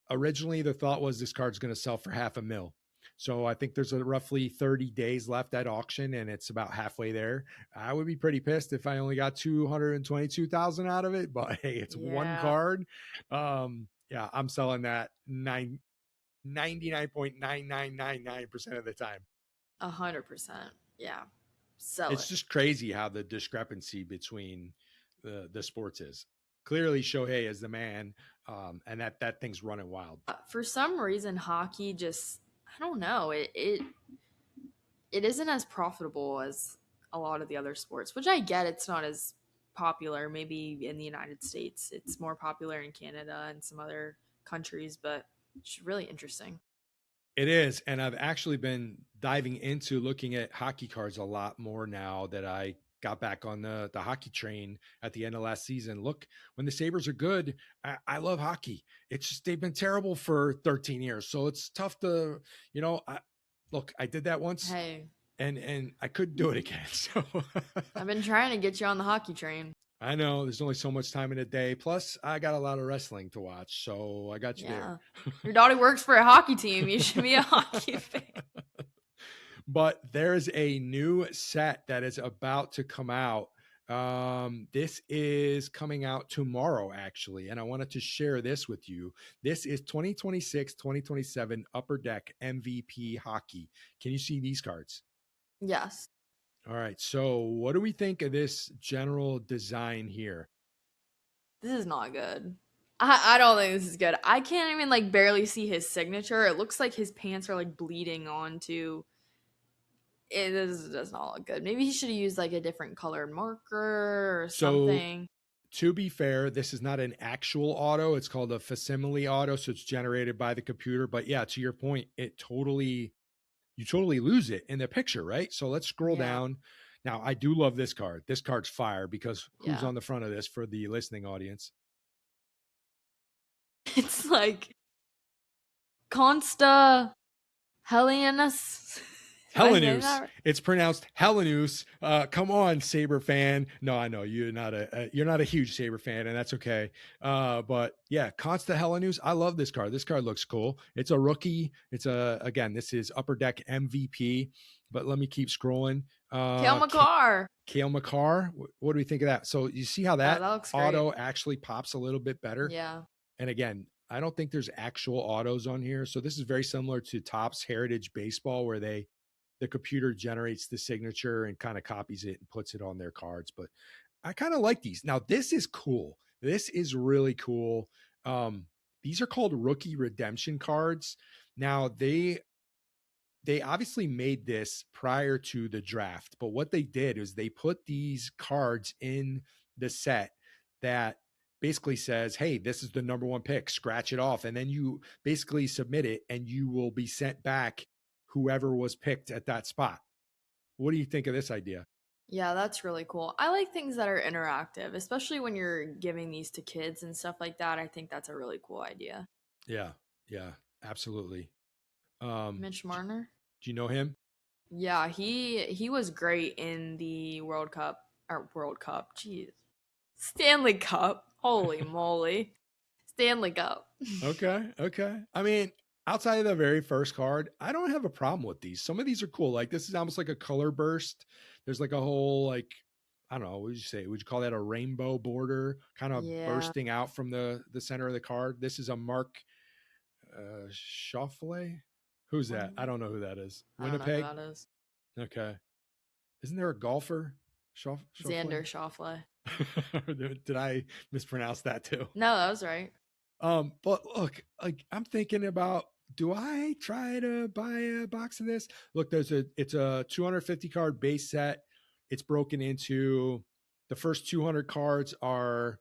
originally the thought was this card's going to sell for $500,000. So I think there's roughly 30 days left at auction, and it's about halfway there. I would be pretty pissed if I only got 222,000 out of it, but hey, it's one card. Yeah, I'm selling that 99.9999% of the time. 100%. Yeah. Sell It's just crazy how the discrepancy between the sports is. Clearly Shohei is the man, and that thing's running wild. For some reason, hockey just, I don't know, it it isn't as profitable as a lot of the other sports, which I get it's not as popular. Maybe in the United States, it's more popular in Canada and some other countries, but it's really interesting. It is. And I've actually been diving into looking at hockey cards a lot more now that I got back on the hockey train at the end of last season. Look, when the Sabres are good, I love hockey. It's just they've been terrible for 13 years. So it's tough to, look, I did that once. Hey, and I couldn't do it again. So I've been trying to get you on the hockey train. I know there's only so much time in a day. Plus, I got a lot of wrestling to watch, so I got you there. Your daughter works for a hockey team. You should be a hockey fan. But there's a new set that is about to come out. This is coming out tomorrow, actually, and I wanted to share this with you. This is 2026-2027 Upper Deck MVP Hockey. Can you see these cards? Yes. All right. So what do we think of this general design here? This is not good. I don't think this is good. I can't even like barely see his signature. It looks like his pants are like bleeding onto. It does not look good. Maybe he should have used like a different colored marker or something. To be fair, this is not an actual auto. It's called a facsimile auto. So it's generated by the computer. But yeah, to your point, you totally lose it in the picture, right? So let's scroll down. Now, I do love this card. This card's fire because who's on the front of this for the listening audience? It's like Consta Helenas. Helenus. It's pronounced Helenus. Come on, Sabre fan. No, I know you're not a huge Sabre fan, and that's okay. But yeah, Consta Helenus. I love this card. This card looks cool. It's a rookie. Again, this is Upper Deck MVP. But let me keep scrolling. Cale Makar. Cale Makar. What do we think of that? So you see how that auto great. Actually pops a little bit better. Yeah. And again, I don't think there's actual autos on here. So this is very similar to Topps Heritage Baseball, where the computer generates the signature and kind of copies it and puts it on their cards. But I kind of like these. Now, this is cool. This is really cool. These are called rookie redemption cards. Now, they obviously made this prior to the draft, but what they did is they put these cards in the set that basically says, hey, this is the number one pick, scratch it off. And then you basically submit it and you will be sent back whoever was picked at that spot. What do you think of this idea? Yeah, that's really cool. I like things that are interactive, especially when you're giving these to kids and stuff like that. I think that's a really cool idea. Yeah, absolutely. Mitch Marner. Do you know him? Yeah, he was great in the World Cup. Jeez. Stanley Cup. Holy moly. Stanley Cup. Okay. I mean, outside of the very first card, I don't have a problem with these. Some of these are cool. Like this is almost like a color burst. There's like a whole, like, I don't know, what would you say? Would you call that a rainbow border kind of bursting out from the center of the card? This is a Mark Schauffele. Who's that? I don't know who that is. Winnipeg? I don't know who that is. Okay. Isn't there a golfer? Xander Schauffele. Did I mispronounce that too? No, that was right. But look, like I'm thinking about, do I try to buy a box of this? Look, it's a 250 card base set. It's broken into the first 200 cards are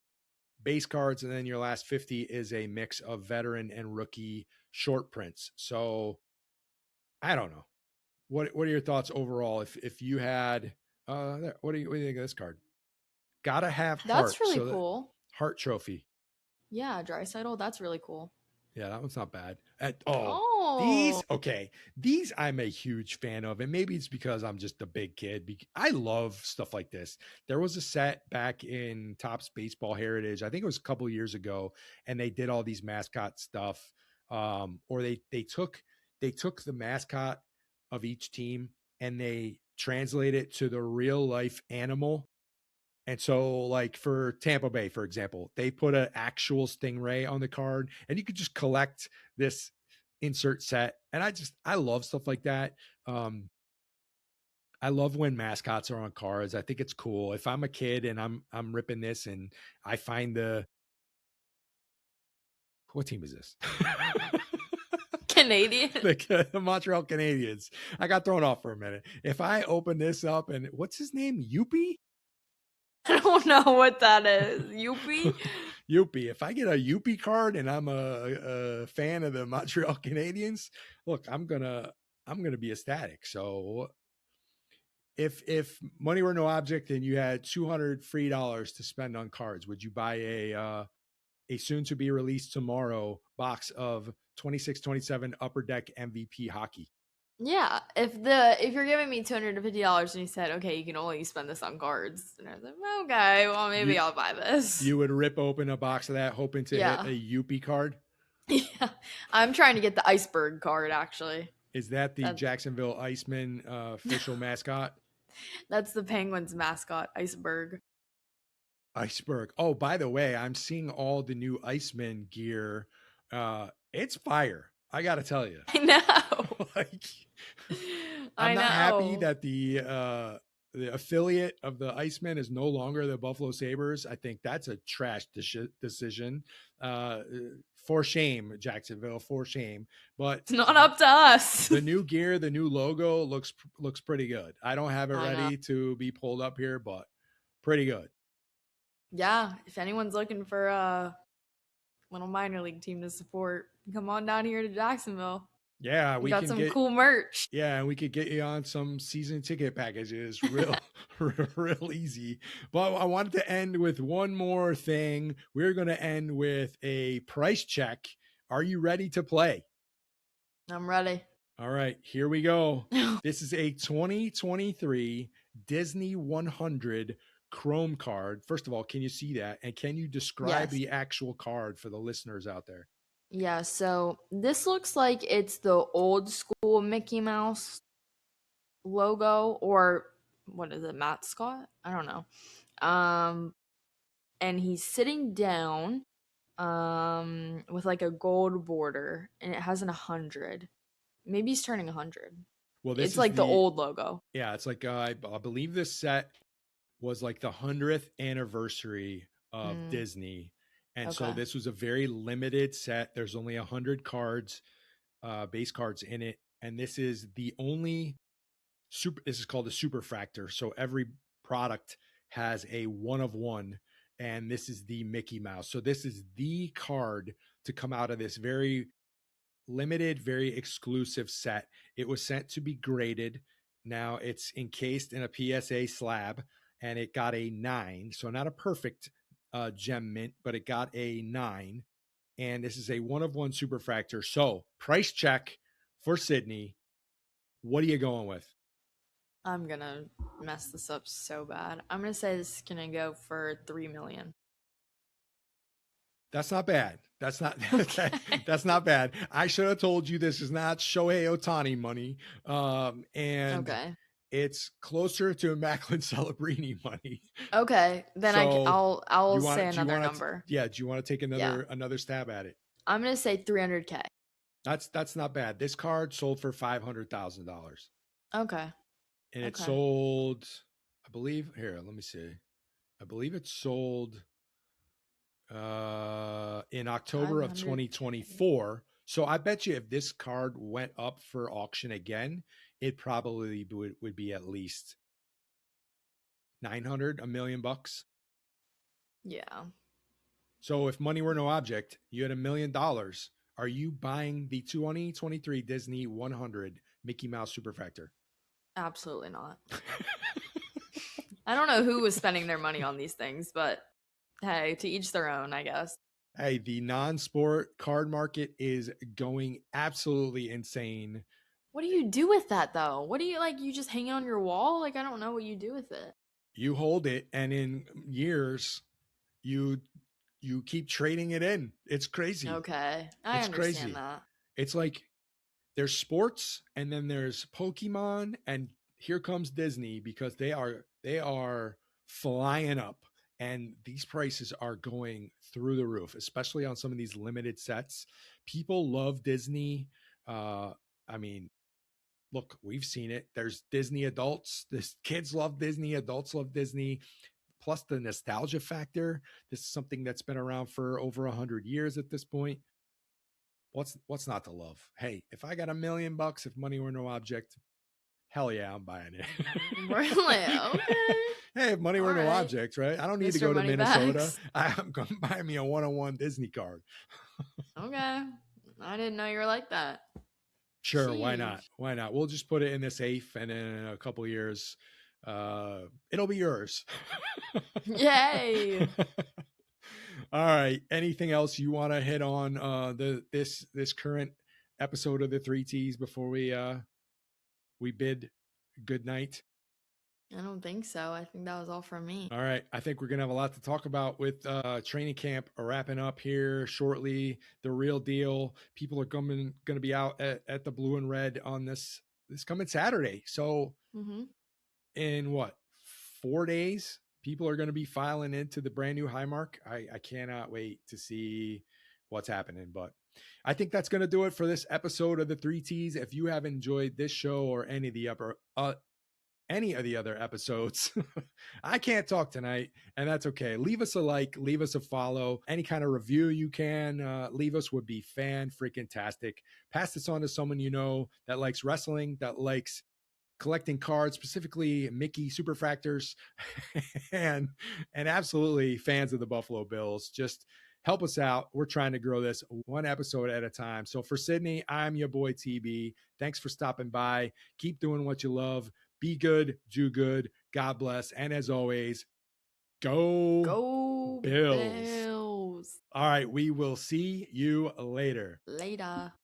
base cards, and then your last 50 is a mix of veteran and rookie short prints. So I don't know. What are your thoughts overall? If you had what do you think of this card? Gotta have heart. That's really cool. Heart trophy. Yeah, Draisaitl. That's really cool. Yeah, that one's not bad. These I'm a huge fan of, and maybe it's because I'm just a big kid. I love stuff like this. There was a set back in Topps Baseball Heritage, I think it was a couple of years ago, and they did all these mascot stuff. Or they took the mascot of each team and they translate it to the real life animal. And so like for Tampa Bay, for example, they put an actual stingray on the card and you could just collect this insert set. And I love stuff like that. I love when mascots are on cards. I think it's cool. If I'm a kid and I'm ripping this and I find what team is this? Canadian. The Montreal Canadiens. I got thrown off for a minute. If I open this up and what's his name? Youppi? I don't know what that is. Youppi? Youppi. If I get a Youppi card and I'm a fan of the Montreal Canadiens, look, I'm gonna be ecstatic. So if money were no object and you had $200 free to spend on cards, would you buy a soon to be released tomorrow box of 26-27 Upper Deck MVP hockey? Yeah. If you're giving me $250 and you said, okay, you can only spend this on cards, and I was like, okay, well maybe I'll buy this. You would rip open a box of that hoping to hit Yeah. a Youppi card? Yeah. I'm trying to get the iceberg card actually. Is that the Jacksonville Iceman official mascot? That's the Penguins mascot, Iceberg. Iceberg. Oh, by the way, I'm seeing all the new Iceman gear. It's fire. I got to tell you. I know. Like, I I'm know. not happy that the affiliate of the Iceman is no longer the Buffalo Sabres. I think that's a trash decision. For shame, Jacksonville, for shame. But it's not up to us. The new gear, the new logo looks pretty good. I don't have it ready to be pulled up here, but pretty good. Yeah, if anyone's looking for a little minor league team to support, come on down here to Jacksonville. Yeah, we got some cool merch. Yeah, and we could get you on some season ticket packages real easy. But I wanted to end with one more thing. We're going to end with a price check. Are you ready to play? I'm ready. All right, here we go. This is a 2023 Disney 100 Chrome card. First of all, can you see that? And can you describe the actual card for the listeners out there? Yeah, so this looks like it's the old school Mickey Mouse logo, or what is it, mascot? I don't know. And he's sitting down with like a gold border, and it has 100. Maybe he's turning 100. Well, this it's like the old logo. Yeah, it's like I believe this set was like the 100th anniversary of Disney. And so this was a very limited set. There's only 100 cards, base cards in it. And this is the only this is called a Superfractor. So every product has a 1 of 1. And this is the Mickey Mouse. So this is the card to come out of this very limited, very exclusive set. It was sent to be graded. Now it's encased in a PSA slab, and it got a 9. So not a perfect gem mint, but it got a 9. And this is a 1 of 1 Superfractor. So price check for Sydney. What are you going with? I'm going to mess this up so bad. I'm going to say this is going to go for $3 million. That's not bad. That's not bad. I should have told you this is not Shohei Ohtani money. And it's closer to Macklin Celebrini money. Okay, then so I'll say another number. Do you want to take another stab at it? I'm gonna say $300K. That's not bad. This card sold for $500,000. Okay. And it sold, I believe. Here, let me see. I believe it sold in October of 2024. So I bet you if this card went up for auction again, it probably would be at least 900, $1 million. Yeah. So if money were no object, you had $1 million. Are you buying the 2023 Disney 100 Mickey Mouse Superfractor? Absolutely not. I don't know who was spending their money on these things, but hey, to each their own, I guess. Hey, the non-sport card market is going absolutely insane. What do you do with that, though? What do you, you just hang it on your wall? I don't know what you do with it. You hold it, and in years, you keep trading it in. It's crazy. Okay. I understand that. It's like there's sports, and then there's Pokemon, and here comes Disney because they are flying up. And these prices are going through the roof, especially on some of these limited sets. People love Disney. I mean, look, we've seen it. There's Disney adults. Kids love Disney. Adults love Disney. Plus the nostalgia factor. This is something that's been around for over 100 years at this point. what's not to love? Hey, if I got $1 million, if money were no object, hell yeah, I'm buying it. Really? Okay. Hey, if money were All no right. object, right? I don't need to Mr. go to Minnesota. Moneybags. I'm going to buy me a 1-on-1 Disney card. Okay. I didn't know you were like that. Sure, why not? Sheesh. Why not? We'll just put it in the safe, and in a couple years, it'll be yours. Yay. All right. Anything else you want to hit on this current episode of the 3Ts before we bid good night? I don't think so. I think that was all from me. All right. I think we're going to have a lot to talk about with training camp wrapping up here shortly. The real deal. People are going to be out at the blue and red on this coming Saturday. So in what, 4 days, people are going to be filing into the brand new Highmark. I cannot wait to see what's happening, but I think that's going to do it for this episode of the 3Ts. If you have enjoyed this show or any of the other episodes, I can't talk tonight, and that's okay. Leave us a like, leave us a follow, any kind of review you can leave us would be fan-freaking-tastic. Pass this on to someone you know that likes wrestling, that likes collecting cards, specifically Mickey Superfractors, and absolutely fans of the Buffalo Bills. Just help us out. We're trying to grow this one episode at a time. So for Sydney, I'm your boy TB. Thanks for stopping by. Keep doing what you love. Be good, do good. God bless. And as always, go Bills. All right, we will see you later. Later.